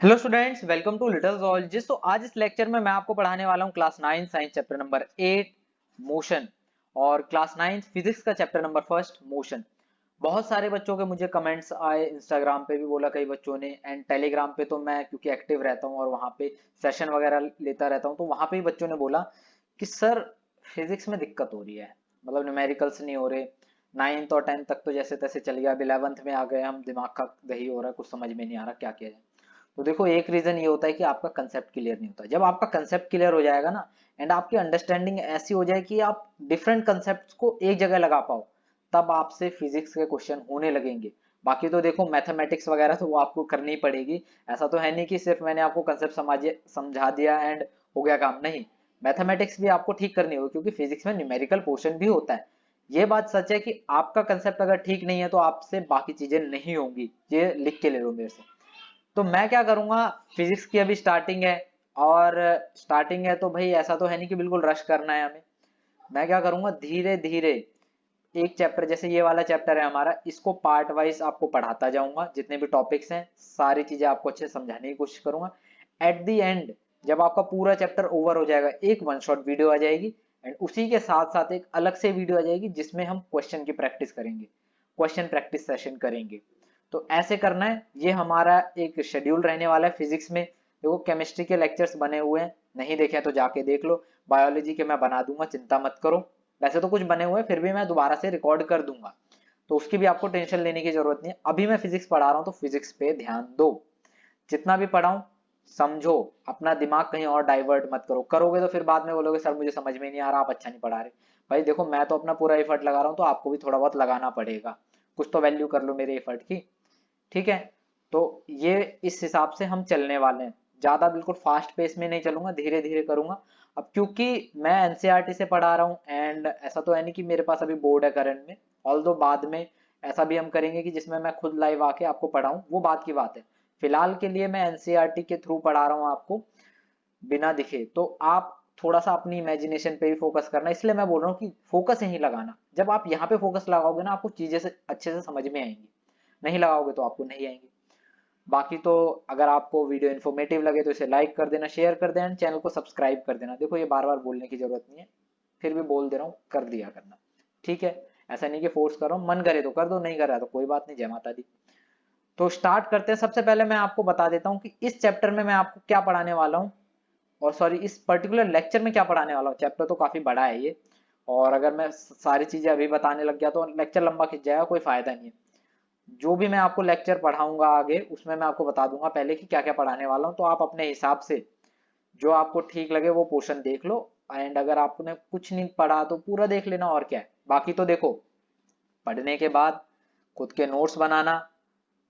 Hello students, welcome to little zoologist. तो आज इस लेक्चर में मैं आपको पढ़ाने वाला हूँ class 9 science chapter number 8 motion और क्लास 9 फिजिक्स का चैप्टर नंबर फर्स्ट मोशन। बहुत सारे बच्चों के मुझे कमेंट्स आए, इंस्टाग्राम पे भी बोला कई बच्चों ने, एंड टेलीग्राम पे तो मैं क्योंकि एक्टिव रहता हूँ और वहाँ पे सेशन वगैरह लेता रहता हूँ, तो वहाँ पे भी बच्चों ने बोला कि सर फिजिक्स में दिक्कत हो रही है, मतलब न्यूमेरिकल्स नहीं हो रहे। 9th और 10th तक तो जैसे तैसे चल गया, अब 11th में आ गए हम, दिमाग का दही हो रहा है, कुछ समझ में नहीं आ रहा क्या किया जाए। तो देखो, एक रीजन ये होता है कि आपका कंसेप्ट क्लियर नहीं होता। जब आपका कंसेप्ट क्लियर हो जाएगा ना, एंड आपकी अंडरस्टैंडिंग ऐसी हो जाए कि आप डिफरेंट कंसेप्ट्स को एक जगह लगा पाओ, तब आपसे फिजिक्स के क्वेश्चन होने लगेंगे। बाकी तो देखो, मैथमेटिक्स वगैरह तो वो आपको करनी ही पड़ेगी। ऐसा तो है नहीं कि सिर्फ मैंने आपको कंसेप्ट समझा दिया एंड हो गया काम, नहीं। मैथमेटिक्स भी आपको ठीक करनी होगी, क्योंकि फिजिक्स में न्यूमेरिकल पोर्शन भी होता है। ये बात सच है कि आपका कंसेप्ट अगर ठीक नहीं है तो आपसे बाकी चीजें नहीं होंगी। ये लिख के ले लो मेरे से। तो मैं क्या करूंगा, फिजिक्स की अभी स्टार्टिंग है, और स्टार्टिंग है तो भाई ऐसा तो है नहीं कि बिल्कुल रश करना है हमें। मैं क्या करूंगा, धीरे धीरे एक चैप्टर, जैसे ये वाला चैप्टर है हमारा, इसको पार्ट वाइज आपको पढ़ाता जाऊंगा। जितने भी टॉपिक्स हैं सारी चीजें आपको अच्छे से समझाने की कोशिश करूंगा। एट दी एंड जब आपका पूरा चैप्टर ओवर हो जाएगा, एक वन शॉट वीडियो आ जाएगी, एंड उसी के साथ साथ एक अलग से वीडियो आ जाएगी जिसमें हम क्वेश्चन की प्रैक्टिस करेंगे, क्वेश्चन प्रैक्टिस सेशन करेंगे। तो ऐसे करना है, ये हमारा एक शेड्यूल रहने वाला है फिजिक्स में। देखो, केमिस्ट्री के लेक्चर्स बने हुए हैं, नहीं देखे तो जाके देख लो। बायोलॉजी के मैं बना दूंगा, चिंता मत करो। वैसे तो कुछ बने हुए हैं, फिर भी मैं दोबारा से रिकॉर्ड कर दूंगा, तो उसकी भी आपको टेंशन लेने की जरूरत नहीं है। अभी मैं फिजिक्स पढ़ा रहा हूँ तो फिजिक्स पे ध्यान दो। जितना भी पढ़ाऊं समझो, अपना दिमाग कहीं और डाइवर्ट मत करो। करोगे तो फिर बाद में बोलोगे सर मुझे समझ में नहीं आ रहा, आप अच्छा नहीं पढ़ा रहे। भाई देखो, मैं तो अपना पूरा एफर्ट लगा रहा हूँ, तो आपको भी थोड़ा बहुत लगाना पड़ेगा। कुछ तो वैल्यू कर लो मेरे एफर्ट की। ठीक है। तो ये इस हिसाब से हम चलने वाले हैं। ज्यादा बिल्कुल फास्ट पेस में नहीं चलूंगा, धीरे धीरे करूंगा। अब क्योंकि मैं एनसीईआरटी से पढ़ा रहा हूँ, एंड ऐसा तो है नहीं कि मेरे पास अभी बोर्ड है करंट में। ऑल दो बाद में ऐसा भी हम करेंगे कि जिसमें मैं खुद लाइव आके आपको पढ़ाऊं, वो बात की बात है। फिलहाल के लिए मैं एनसीईआरटी के थ्रू पढ़ा रहा हूँ आपको, बिना दिखे। तो आप थोड़ा सा अपनी इमेजिनेशन पे भी फोकस करना, इसलिए मैं बोल रहा हूँ कि फोकस यहीं लगाना। जब आप यहाँ पे फोकस लगाओगे ना, आपको चीजें से अच्छे से समझ में आएंगी। नहीं लगाओगे तो आपको नहीं आएंगी। बाकी तो अगर आपको वीडियो इन्फॉर्मेटिव लगे तो इसे लाइक कर देना, शेयर कर देना, चैनल को सब्सक्राइब कर देना। देखो, ये बार बार बोलने की जरूरत नहीं है, फिर भी बोल दे रहा हूँ, कर दिया करना। ठीक है। ऐसा नहीं कि फोर्स कर रहा हूँ, मन करे तो कर दो, नहीं कर रहा तो कोई बात नहीं। जय माता दी। तो स्टार्ट करते हैं। सबसे पहले मैं आपको बता देता हूँ कि इस चैप्टर में मैं आपको क्या पढ़ाने वाला हूँ, और सॉरी, इस पर्टिकुलर लेक्चर में क्या पढ़ाने वाला हूँ। चैप्टर तो काफी बड़ा है ये, और अगर मैं सारी चीजें अभी बताने लग गया तो लेक्चर लंबा खिंच जाएगा, कोई फायदा नहीं है। जो भी मैं आपको लेक्चर पढ़ाऊंगा आगे, उसमें मैं आपको बता दूंगा पहले कि क्या क्या पढ़ाने वाला हूँ, तो आप अपने हिसाब से जो आपको ठीक लगे वो पोर्शन देख लो। एंड अगर आपने कुछ नहीं पढ़ा तो पूरा देख लेना, और क्या है। बाकी तो देखो, पढ़ने के बाद खुद के नोट्स बनाना।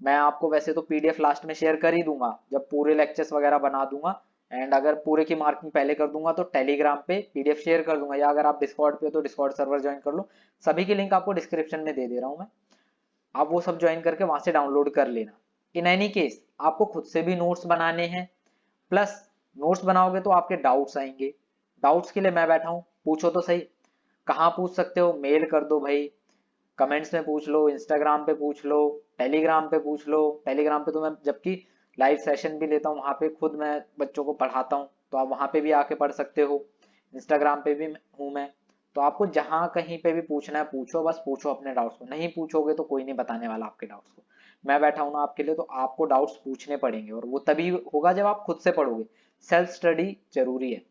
मैं आपको वैसे तो पीडीएफ लास्ट में शेयर कर ही दूंगा, जब पूरे लेक्चर्स वगैरह बना दूंगा। एंड अगर पूरे की मार्किंग पहले कर दूंगा तो टेलीग्राम पे पीडीएफ शेयर कर दूंगा, या अगर आप डिस्कॉर्ड पे हो तो डिस्कॉर्ड सर्वर ज्वाइन कर लो। सभी की लिंक आपको डिस्क्रिप्शन में दे दे रहा हूँ मैं। आप वो सब ज्वाइन करके वहां से डाउनलोड कर लेना। इन एनी केस आपको खुद से भी नोट्स बनाने हैं, प्लस नोट्स बनाओगे तो आपके डाउट्स आएंगे। डाउट्स के लिए मैं बैठा हूँ, पूछो तो सही। कहाँ पूछ सकते हो, मेल कर दो भाई, कमेंट्स में पूछ लो, इंस्टाग्राम पे पूछ लो, टेलीग्राम पे पूछ लो। टेलीग्राम पे तो मैं जबकि लाइव सेशन भी लेता हूँ, वहां पे खुद मैं बच्चों को पढ़ाता हूँ, तो आप वहां पे भी आके पढ़ सकते हो। इंस्टाग्राम पे भी हूँ मैं। तो आपको जहां कहीं पे भी पूछना है पूछो, बस पूछो अपने डाउट्स को। नहीं पूछोगे तो कोई नहीं बताने वाला आपके डाउट्स को। मैं बैठा हूं ना आपके लिए, तो आपको डाउट्स पूछने पड़ेंगे, और वो तभी होगा जब आप खुद से पढ़ोगे। सेल्फ स्टडी जरूरी है।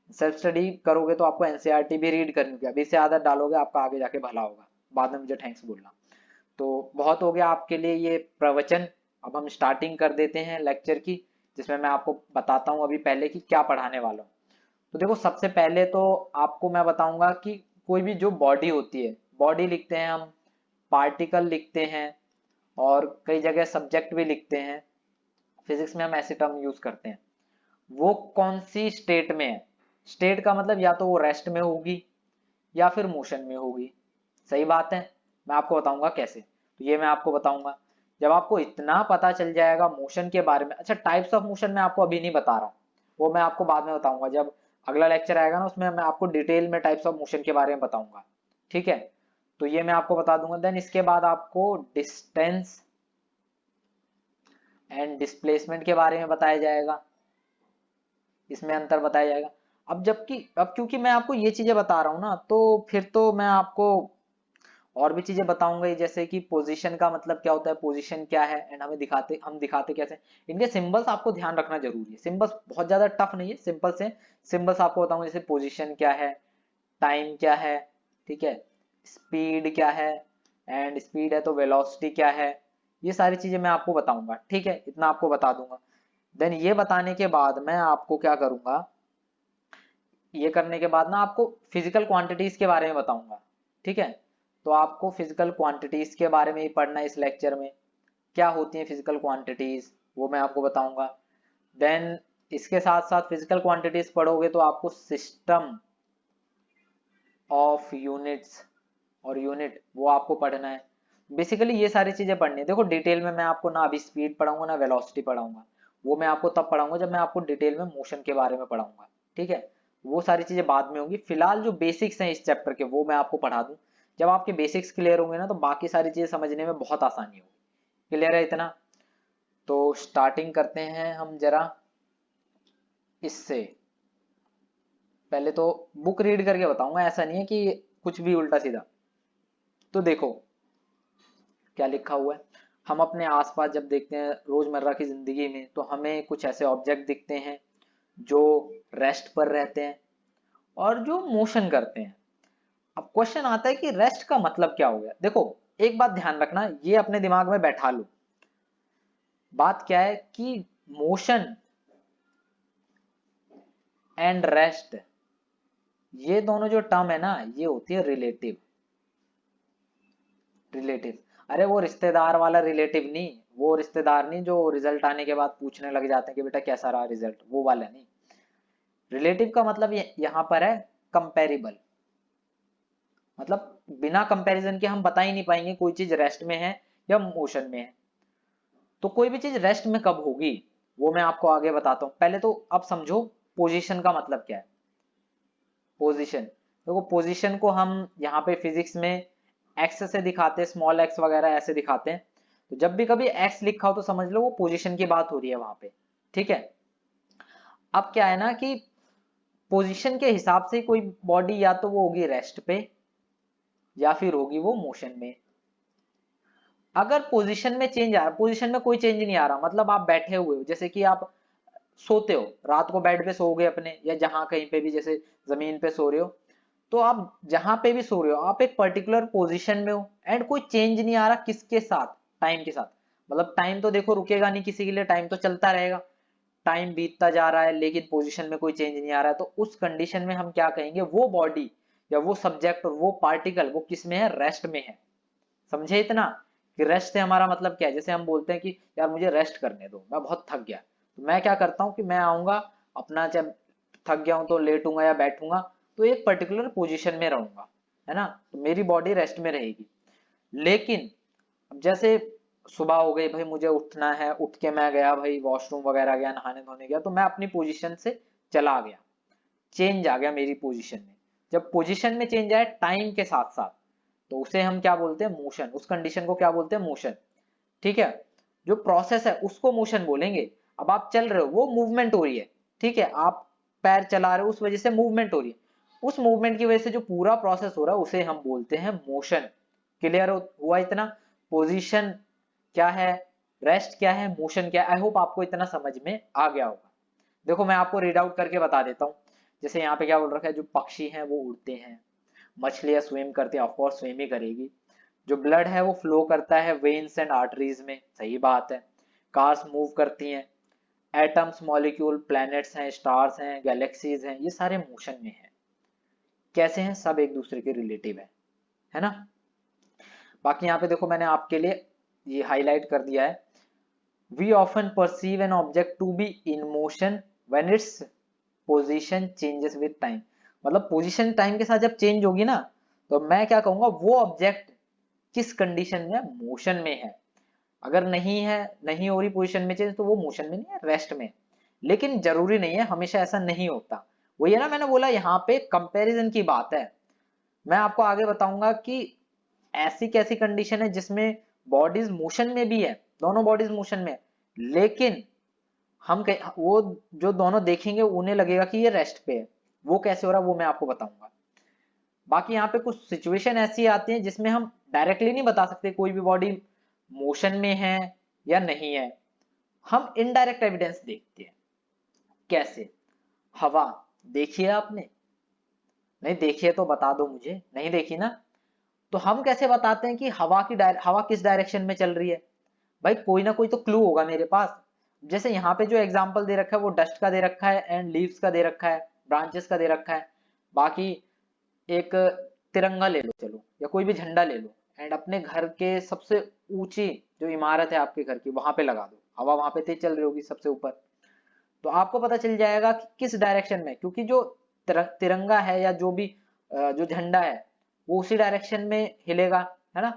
सेल्फ स्टडी करोगे तो आपको एनसीईआरटी भी रीड करनी होगी, अभी से आदत डालोगे आपका आगे जाके भला होगा। बाद में मुझे थैंक्स बोलना। तो बहुत हो गया आपके लिए ये प्रवचन। अब हम स्टार्टिंग कर देते हैं लेक्चर की, जिसमें मैं आपको बताता हूँ अभी पहले कि क्या पढ़ाने वाला हूँ। तो देखो, सबसे पहले तो आपको मैं बताऊंगा कि कोई भी जो बॉडी होती है, बॉडी लिखते हैं हम, पार्टिकल लिखते हैं, और कई जगह सब्जेक्ट भी लिखते हैं। फिजिक्स में हम ऐसे टर्म यूज करते हैं। वो कौन सी स्टेट में है। स्टेट का मतलब या तो वो रेस्ट में होगी या फिर मोशन में होगी। सही बात है। मैं आपको बताऊंगा कैसे, तो ये मैं आपको बताऊंगा। जब आपको इतना पता चल जाएगा मोशन के बारे में। अच्छा, टाइप्स ऑफ मोशन मैं आपको अभी नहीं बता रहा, वो मैं आपको बाद में बताऊंगा। जब अगला लेक्चर आएगा ना, उसमें मैं आपको डिटेल में टाइप्स ऑफ मोशन के बारे में बताऊंगा। ठीक है। तो ये मैं आपको बता दूंगा। देन इसके बाद आपको डिस्टेंस, एंड डिस्प्लेसमेंट के बारे में बताया जाएगा, इसमें अंतर बताया जाएगा। अब क्योंकि मैं आपको ये चीजें बता रहा हूँ ना, तो फिर तो मैं आपको और भी चीजें बताऊंगा ही, जैसे कि पोजीशन का मतलब क्या होता है, पोजीशन क्या है, एंड हम दिखाते कैसे। इनके सिंबल्स आपको ध्यान रखना जरूरी है, सिंबल्स बहुत ज्यादा टफ नहीं है, सिंपल से सिंबल्स आपको बताऊंगा, जैसे पोजीशन क्या है, टाइम क्या है, ठीक है, स्पीड क्या है, एंड स्पीड है तो वेलोसिटी क्या है, ये सारी चीजें मैं आपको बताऊंगा, ठीक है, इतना आपको बता दूंगा। देन ये बताने के बाद मैं आपको क्या करूंगा, ये करने के बाद ना आपको फिजिकल क्वांटिटीज के बारे में बताऊंगा, ठीक है। तो आपको फिजिकल क्वांटिटीज के बारे में ही पढ़ना है इस लेक्चर में, क्या होती है फिजिकल क्वांटिटीज वो मैं आपको बताऊंगा। देन इसके साथ साथ फिजिकल क्वांटिटीज पढ़ोगे तो आपको सिस्टम ऑफ यूनिट्स और यूनिट वो आपको पढ़ना है। बेसिकली ये सारी चीजें पढ़नी है। देखो डिटेल में मैं आपको ना अभी स्पीड पढ़ाऊंगा ना वेलोसिटी पढ़ाऊंगा, वो मैं आपको तब पढ़ाऊंगा जब मैं आपको डिटेल में मोशन के बारे में पढ़ाऊंगा, ठीक है। वो सारी चीजें बाद में होंगी, फिलहाल जो बेसिक्स हैं इस चैप्टर के वो मैं आपको पढ़ा दूं। जब आपके बेसिक्स क्लियर होंगे ना तो बाकी सारी चीजें समझने में बहुत आसानी होगी। क्लियर है इतना? तो स्टार्टिंग करते हैं हम जरा इससे। पहले तो बुक रीड करके बताऊंगा, ऐसा नहीं है कि कुछ भी उल्टा सीधा। तो देखो क्या लिखा हुआ है। हम अपने आसपास जब देखते हैं रोजमर्रा की जिंदगी में, तो हमें कुछ ऐसे ऑब्जेक्ट दिखते हैं जो रेस्ट पर रहते हैं और जो मोशन करते हैं। अब क्वेश्चन आता है कि रेस्ट का मतलब क्या हो गया। देखो एक बात ध्यान रखना, ये अपने दिमाग में बैठा लो। बात क्या है कि मोशन एंड रेस्ट, ये दोनों जो टर्म है ना, ये होती है रिलेटिव। रिलेटिव, अरे वो रिश्तेदार वाला रिलेटिव नहीं, वो रिश्तेदार नहीं जो रिजल्ट आने के बाद पूछने लग जाते हैं कि बेटा कैसा रहा रिजल्ट, वो वाला नहीं। रिलेटिव का मतलब यहाँ पर है कंपेरेबल। मतलब बिना कंपैरिजन के हम बता ही नहीं पाएंगे कोई चीज रेस्ट में है या मोशन में है। तो कोई भी चीज रेस्ट में कब होगी वो मैं आपको आगे बताता हूं। पहले तो अब समझो पोजीशन का मतलब क्या है। पोजीशन, देखो पोजीशन को हम यहाँ पे फिजिक्स में एक्स से दिखाते हैं, स्मॉल एक्स वगैरह ऐसे दिखाते हैं। तो जब भी कभी एक्स लिखा हो तो समझ लो वो पोजीशन की बात हो रही है वहां पे, ठीक है। अब क्या है ना कि पोजीशन के हिसाब से कोई बॉडी या तो वो होगी रेस्ट पे या फिर होगी वो मोशन में। अगर पोजीशन में चेंज आ रहा, पोजीशन में कोई चेंज नहीं आ रहा, मतलब आप बैठे हुए हो, जैसे कि आप सोते हो रात को बेड पे सो गए अपने, या जहां कहीं पे भी जैसे जमीन पे सो रहे हो, तो आप जहां पे भी सो रहे हो आप एक पर्टिकुलर पोजीशन में हो एंड कोई चेंज नहीं आ रहा, किसके साथ, टाइम के साथ। मतलब टाइम तो देखो रुकेगा नहीं किसी के लिए, टाइम तो चलता रहेगा, टाइम बीतता जा रहा है लेकिन पोजीशन में कोई चेंज नहीं आ रहा है। तो उस कंडीशन में हम क्या कहेंगे, वो बॉडी या वो सब्जेक्ट और वो पार्टिकल वो किस में है, रेस्ट में है। समझे इतना कि रेस्ट से हमारा मतलब क्या है। जैसे हम बोलते हैं कि यार मुझे रेस्ट करने दो, मैं बहुत थक गया, तो मैं क्या करता हूँ कि मैं आऊंगा अपना, जब थक गया हूं तो लेटूंगा या बैठूंगा, तो एक पर्टिकुलर पोजीशन में रहूंगा, है ना, तो मेरी बॉडी रेस्ट में रहेगी। लेकिन अब जैसे सुबह हो गई भाई, मुझे उठना है, उठ के मैं गया भाई वॉशरूम वगैरह गया, नहाने धोने गया, तो मैं अपनी पोजीशन से चला गया, चेंज आ गया मेरी पोजीशन में। जब पोजीशन में चेंज आए टाइम के साथ साथ, तो उसे हम क्या बोलते हैं, मोशन। उस कंडीशन को क्या बोलते हैं, मोशन, ठीक है। जो प्रोसेस है उसको मोशन बोलेंगे। अब आप चल रहे हो, वो मूवमेंट हो रही है, ठीक है, आप पैर चला रहे हो उस वजह से मूवमेंट हो रही है, उस मूवमेंट की वजह से जो पूरा प्रोसेस हो रहा है उसे हम बोलते हैं मोशन। क्लियर हुआ इतना? पोजीशन क्या है, रेस्ट क्या है, मोशन क्या है, आई होप आपको इतना समझ में आ गया होगा। देखो मैं आपको रीड आउट करके बता देता हूँ। जैसे यहाँ पे क्या बोल रखा है, जो पक्षी हैं वो उड़ते हैं, मछलियां स्विम करती हैं, ऑफकोर्स स्विम ही करेगी, जो ब्लड है वो फ्लो करता है वेन्स एंड आर्टरीज में, सही बात है, कार्स मूव करती हैं, एटम्स, मॉलिक्यूल, प्लैनेट्स हैं, स्टार्स हैं, गैलेक्सीज हैं, ये सारे मोशन में हैं। कैसे हैं, सब एक दूसरे के रिलेटिव है ना। बाकी यहाँ पे देखो मैंने आपके लिए ये हाईलाइट कर दिया है, we often perceive an object to be in motion when its position changes with time. मतलब पोजीशन टाइम के साथ जब चेंज होगी ना, तो मैं क्या कहूंगा, वो ऑब्जेक्ट किस कंडीशन में, मोशन में है। अगर नहीं है, नहीं हो रही पोजीशन में चेंज, तो वो मोशन में नहीं है, रेस्ट में। लेकिन जरूरी नहीं है, हमेशा ऐसा नहीं होता। वही है ना, मैंने बोला यहाँ पे कंपैरिजन की बात है। मैं आपको आगे बताऊंगा कि ऐसी कैसी कंडीशन है जिसमें बॉडीज मोशन में भी है, दोनों बॉडीज मोशन में है, लेकिन वो जो दोनों देखेंगे उन्हें लगेगा कि ये रेस्ट पे है। वो कैसे हो रहा है वो मैं आपको बताऊंगा। बाकी यहाँ पे कुछ सिचुएशन ऐसी आती है जिसमें हम डायरेक्टली नहीं बता सकते कोई भी बॉडी मोशन में है या नहीं है, हम इनडायरेक्ट एविडेंस देखते हैं। कैसे? हवा देखी है आपने? नहीं देखी है तो बता दो मुझे, नहीं देखी ना? तो हम कैसे बताते हैं कि हवा किस डायरेक्शन में चल रही है? भाई कोई ना कोई तो क्लू होगा मेरे पास। जैसे यहाँ पे जो एग्जांपल दे रखा है वो डस्ट का दे रखा है एंड लीव्स का दे रखा है, ब्रांचेस का दे रखा है। बाकी एक तिरंगा ले लो चलो, या कोई भी झंडा ले लो, एंड अपने घर के सबसे ऊंची जो इमारत है आपके घर की वहां पे लगा दो, हवा वहां पे तेज चल रही होगी सबसे ऊपर। तो आपको पता चल जाएगा कि किस डायरेक्शन में, क्योंकि जो तिरंगा है या जो भी जो झंडा है वो उसी डायरेक्शन में हिलेगा, है ना?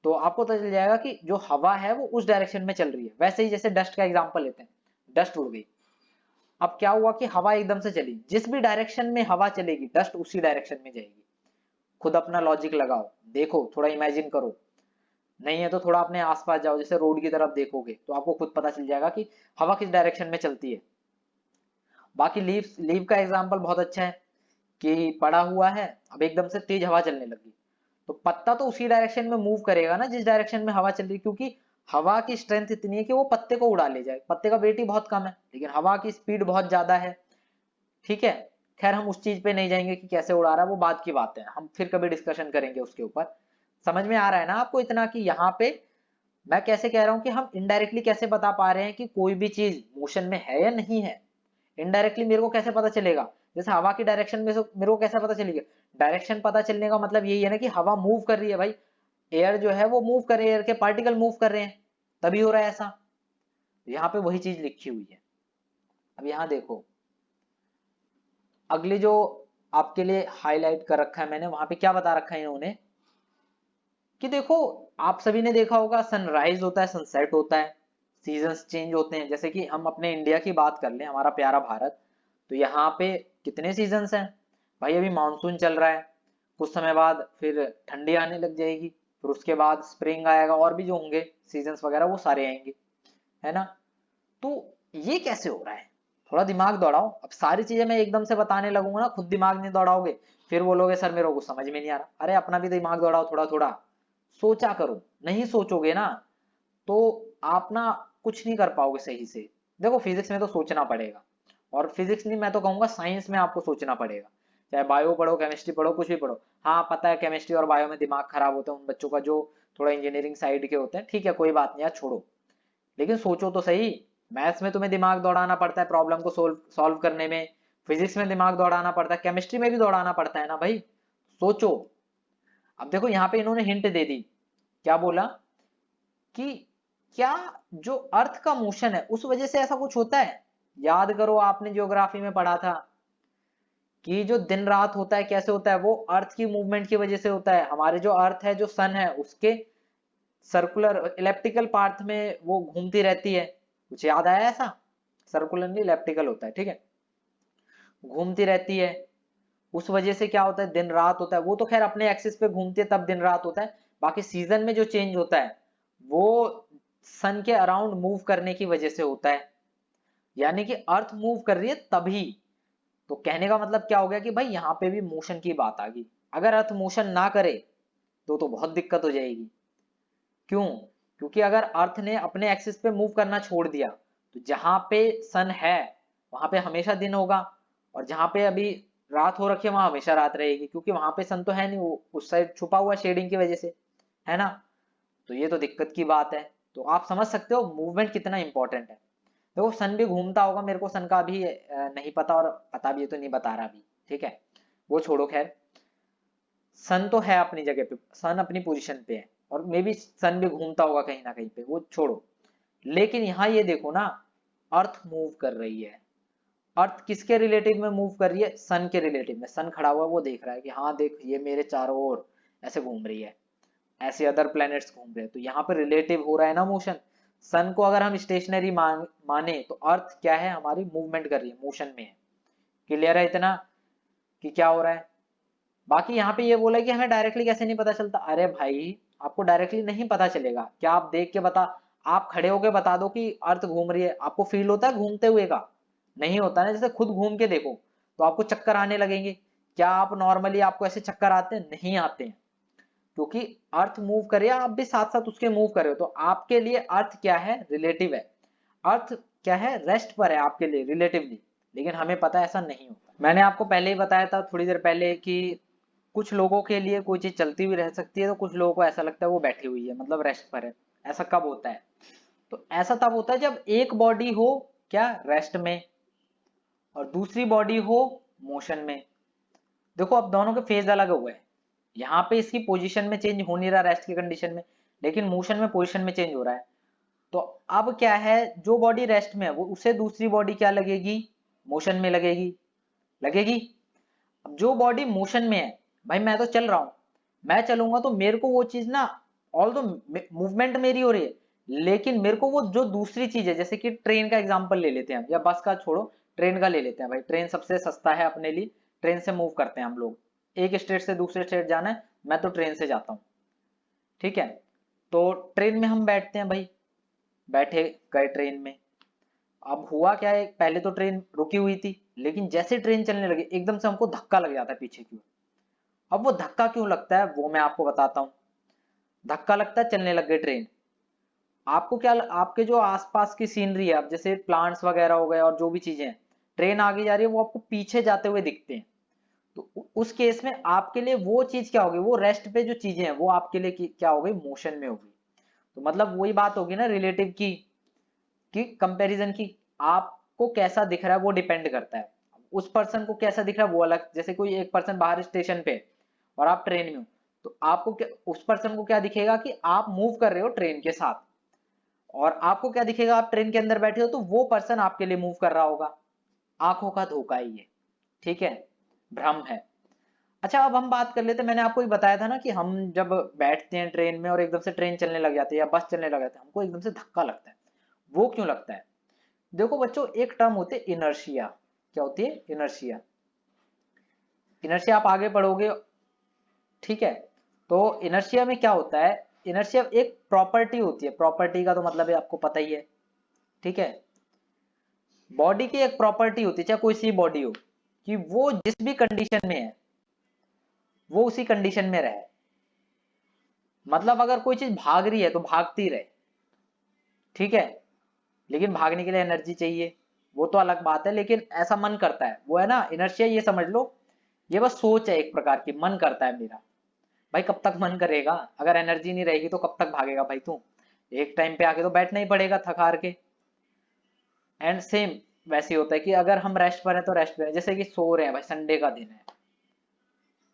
तो आपको पता चल जाएगा कि जो हवा है वो उस डायरेक्शन में चल रही है। वैसे ही जैसे डस्ट का एग्जांपल लेते हैं, डस्ट उड़ गई, अब क्या हुआ कि हवा एकदम से चली, जिस भी डायरेक्शन में हवा चलेगी डस्ट उसी डायरेक्शन में जाएगी। खुद अपना लॉजिक लगाओ, देखो, थोड़ा इमेजिन करो। नहीं है तो थोड़ा अपने आसपास जाओ, जैसे रोड की तरफ देखोगे तो आपको खुद पता चल जाएगा कि हवा किस डायरेक्शन में चलती है। बाकी लीव का एग्जांपल बहुत अच्छा है कि पड़ा हुआ है, अब एकदम से तेज हवा चलने लगी, तो पत्ता तो उसी डायरेक्शन में मूव करेगा ना जिस डायरेक्शन में हवा चल रही है, क्योंकि हवा की स्ट्रेंथ इतनी है कि वो पत्ते को उड़ा ले जाए। पत्ते का वेट ही बहुत कम है लेकिन हवा की स्पीड बहुत ज्यादा है। ठीक है, खैर हम उस चीज पे नहीं जाएंगे कि कैसे उड़ा रहा है, वो बाद की बात है, हम फिर कभी डिस्कशन करेंगे उसके ऊपर। समझ में आ रहा है ना आपको इतना कि यहाँ पे मैं कैसे कह रहा हूँ कि हम इनडायरेक्टली कैसे बता पा रहे हैं कि कोई भी चीज मोशन में है या नहीं है? इनडायरेक्टली मेरे को कैसे पता चलेगा? जैसे हवा की डायरेक्शन में से मेरे को कैसे पता चलेगा? डायरेक्शन पता चलने का मतलब यही है ना कि हवा मूव कर रही है भाई, एयर जो है वो मूव कर रही है, एयर के पार्टिकल मूव कर रहे हैं, तभी हो रहा है ऐसा। यहाँ पे वही चीज लिखी हुई है। अब यहाँ देखो, अगली जो आपके लिए हाईलाइट कर रखा है मैंने, वहां पे क्या बता रखा है इन्होंने कि देखो, आप सभी ने देखा होगा सनराइज होता है, सनसेट होता है, सीजन्स चेंज होते हैं। जैसे कि हम अपने इंडिया की बात कर लें, हमारा प्यारा भारत, तो यहाँ पे कितने सीजन्स हैं भाई? अभी मानसून चल रहा है, कुछ समय बाद फिर ठंडी आने लग जाएगी, फिर उसके बाद स्प्रिंग आएगा, और भी जो होंगे सीजन्स वगैरह वो सारे आएंगे, है ना? तो ये कैसे हो रहा है? थोड़ा दिमाग दौड़ाओ। अब सारी चीजें मैं एकदम से बताने लगूंगा ना, खुद दिमाग नहीं दौड़ाओगे, फिर बोलोगे सर मेरे को समझ में नहीं आ रहा। अरे अपना भी दिमाग दौड़ाओ, थोड़ा थोड़ा सोचा करो। नहीं सोचोगे ना तो आप ना कुछ नहीं कर पाओगे सही से। देखो फिजिक्स में तो सोचना पड़ेगा, और फिजिक्स नहीं, मैं तो कहूंगा साइंस में आपको सोचना पड़ेगा। चाहे बायो पढ़ो, केमिस्ट्री पढ़ो, कुछ भी पढ़ो। हाँ पता है केमिस्ट्री और बायो में दिमाग खराब होता है उन बच्चों का जो थोड़ा इंजीनियरिंग साइड के होते हैं, ठीक है कोई बात नहीं यार, छोड़ो। लेकिन सोचो तो सही, मैथ्स में तुम्हें दिमाग दौड़ाना पड़ता है प्रॉब्लम को सॉल्व करने में, फिजिक्स में दिमाग दौड़ाना पड़ता है, केमिस्ट्री में भी दौड़ाना पड़ता है ना भाई। सोचो। अब देखो यहाँ पे इन्होंने हिंट दे दी, क्या बोला कि क्या जो अर्थ का मोशन है उस वजह से ऐसा कुछ होता है? याद करो आपने ज्योग्राफी में पढ़ा था कि जो दिन रात होता है कैसे होता है, वो अर्थ की मूवमेंट की वजह से होता है। हमारे जो अर्थ है, जो सन है, उसके सर्कुलर इलेप्टिकल पाथ में वो घूमती रहती है। कुछ याद आया ऐसा? सर्कुलर नहीं, इलेप्टिकल होता है, ठीक है, घूमती रहती है। उस वजह से क्या होता है, दिन रात होता है। वो तो खैर अपने एक्सिस पे घूमती है तब दिन रात होता है। बाकी सीजन में जो चेंज होता है वो सन के अराउंड मूव करने की वजह से होता है, यानी कि अर्थ मूव कर रही है तभी। तो कहने का मतलब क्या हो गया कि भाई यहाँ पे भी मोशन की बात आ गई। अगर अर्थ मोशन ना करे तो बहुत दिक्कत हो जाएगी। क्यों? क्योंकि अगर अर्थ ने अपने एक्सिस पे मूव करना छोड़ दिया तो जहां पे सन है वहां पे हमेशा दिन होगा, और जहां पे अभी रात हो रखी है वहां हमेशा रात रहेगी, क्योंकि वहां पे सन तो है नहीं, वो उस साइड छुपा हुआ शेडिंग की वजह से, है ना? तो ये तो दिक्कत की बात है। तो आप समझ सकते हो मूवमेंट कितना इंपॉर्टेंट है। देखो सन भी घूमता होगा, मेरे को सन का अभी नहीं पता, और पता भी है तो नहीं बता रहा अभी, ठीक है, वो छोड़ो। खैर सन तो है अपनी जगह पे, सन अपनी पोजीशन पे है, और मे बी सन भी घूमता होगा कहीं ना कहीं पे, वो छोड़ो। लेकिन यहाँ ये देखो ना, अर्थ मूव कर रही है। अर्थ किसके रिलेटिव में मूव कर रही है? सन के रिलेटिव में। सन खड़ा हुआ वो देख रहा है कि हाँ देख ये मेरे चारों ओर ऐसे घूम रही है, ऐसे अदर प्लैनेट्स घूम रहे हैं, तो यहाँ पर रिलेटिव हो रहा है ना मोशन। सन को अगर हम स्टेशनरी माने तो अर्थ क्या है, हमारी मूवमेंट कर रही है, मोशन में है। क्लियर है इतना कि क्या हो रहा है? बाकी यहाँ पे ये बोला कि हमें डायरेक्टली कैसे नहीं पता चलता। अरे भाई आपको डायरेक्टली नहीं पता चलेगा, क्या आप देख के बता, आप खड़े होके बता दो कि अर्थ घूम रही है, आपको फील होता है घूमते हुए का? नहीं होता ना। जैसे खुद घूम के देखो तो आपको चक्कर आने लगेंगे। क्या आप नॉर्मली आपको ऐसे चक्कर आते हैं? नहीं आते हैं, क्योंकि अर्थ मूव करे, आप भी साथ साथ उसके मूव कर रहे हो। तो आपके लिए अर्थ क्या है? रिलेटिव है। अर्थ क्या है? रेस्ट पर है आपके लिए रिलेटिवली। लेकिन हमें पता है ऐसा नहीं होता। मैंने आपको पहले ही बताया था थोड़ी देर पहले कि कुछ लोगों के लिए कोई चीज चलती हुई रह सकती है, तो कुछ लोगों को ऐसा लगता है वो बैठी हुई है, मतलब रेस्ट पर है। ऐसा कब होता है? तो ऐसा तब होता है जब एक बॉडी हो क्या, रेस्ट में, और दूसरी बॉडी हो मोशन में। देखो अब दोनों के फेज अलग हुए हैं। यहाँ पे इसकी पोजीशन में चेंज हो नहीं रहा रेस्ट की कंडीशन में, लेकिन मोशन में पोजीशन में चेंज हो रहा है। तो अब क्या है, जो बॉडी रेस्ट में है वो उसे दूसरी बॉडी क्या लगेगी? मोशन में लगेगी। लगेगी। अब जो बॉडी मोशन में है, भाई मैं तो चल रहा हूं, मैं चलूंगा तो मेरे को वो चीज ना, ऑल दो मूवमेंट मेरी हो रही है, लेकिन मेरे को वो जो दूसरी चीज है, जैसे कि ट्रेन का एग्जांपल ले लेते हैं हम, या बस का छोड़ो, ट्रेन का ले लेते हैं। भाई ट्रेन सबसे सस्ता है अपने लिए, ट्रेन से मूव करते हैं हम लोग। एक स्टेट से दूसरे स्टेट जाना है, मैं तो ट्रेन से जाता हूँ। ठीक है, तो ट्रेन में हम बैठते हैं भाई, बैठे गए ट्रेन में। अब हुआ क्या है, पहले तो ट्रेन रुकी हुई थी, लेकिन जैसे ट्रेन चलने लगी एकदम से हमको धक्का लग जाता है पीछे की ओर। अब वो धक्का क्यों लगता है वो मैं आपको बताता हूँ। धक्का लगता है, चलने लग गई ट्रेन। आपको क्या, आपके जो आसपास की सीनरी है, अब जैसे प्लांट्स वगैरह हो गए और जो भी चीजें हैं, ट्रेन आगे जा रही है, वो आपको पीछे जाते हुए दिखते हैं। तो उस केस में आपके लिए वो चीज क्या होगी, वो रेस्ट पे जो चीजें हैं वो आपके लिए क्या हो गई, मोशन में होगी। तो मतलब वही बात होगी ना रिलेटिव की कंपैरिजन की। आपको कैसा दिख रहा है वो डिपेंड करता है। उस पर्सन को कैसा दिख रहा है वो अलग। जैसे कोई एक पर्सन बाहर स्टेशन पे और आप ट्रेन में हो, तो आपको क्या, उस पर्सन को क्या दिखेगा कि आप मूव कर रहे हो ट्रेन के साथ, और आपको क्या दिखेगा, आप ट्रेन के अंदर बैठे हो तो वो पर्सन आपके लिए मूव कर रहा होगा। आंखों का धोखा ही है। ठीक है, भ्रम है। अच्छा अब हम बात कर लेते हैं, मैंने आपको ही बताया था ना कि हम जब बैठते हैं ट्रेन में और एकदम से ट्रेन चलने लग जाती है या बस चलने लग जाती है, हमको एकदम से धक्का लगता है। वो क्यों लगता है? देखो बच्चों, एक टर्म होती है इनर्शिया। क्या होती है? इनर्शिया। इनर्शिया आप आगे पढ़ोगे। ठीक है, तो इनर्शिया में क्या होता है, इनर्शिया एक प्रॉपर्टी होती है। प्रॉपर्टी का तो मतलब है आपको पता ही है। ठीक है, बॉडी की एक प्रॉपर्टी होती है, चाहे कोई सी बॉडी हो, कि वो जिस भी कंडीशन में है वो उसी कंडीशन में रहे। मतलब अगर कोई चीज भाग रही है तो भागती रहे। ठीक है, लेकिन भागने के लिए एनर्जी चाहिए, वो तो अलग बात है, लेकिन ऐसा मन करता है, वो है ना इनर्शिया, ये समझ लो। ये बस सोच है एक प्रकार की, मन करता है मेरा। भाई कब तक मन करेगा, अगर एनर्जी नहीं रहेगी तो कब तक भागेगा भाई तू? एक टाइम पे आके तो बैठना ही पड़ेगा थक हार के। एंड सेम वैसे ही होता है कि अगर हम रेस्ट पर हैं तो रेस्ट पर हैं। जैसे कि सो रहे हैं, भाई संडे का दिन है,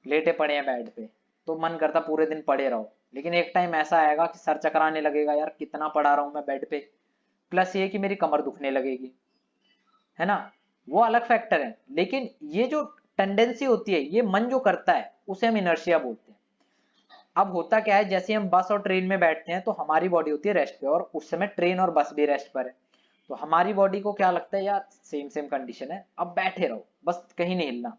लेटे पड़े हैं बेड पे, तो मन करता पूरे दिन पड़े रहो। लेकिन एक टाइम ऐसा आएगा कि सर चकराने लगेगा, यार कितना पड़ा रहा हूं मैं बेड पे, प्लस ये कि मेरी कमर दुखने लगेगी, है ना। वो अलग फैक्टर है, लेकिन ये जो टेंडेंसी होती है, ये मन जो करता है उसे हम इनर्शिया बोलते हैं। अब होता क्या है, जैसे हम बस और ट्रेन में बैठते हैं तो हमारी बॉडी होती है रेस्ट पे, और उस समय ट्रेन और बस भी रेस्ट पर है। तो हमारी बॉडी को क्या लगता है, यार सेम सेम कंडीशन है, अब बैठे रहो बस, कहीं नहीं हिलना।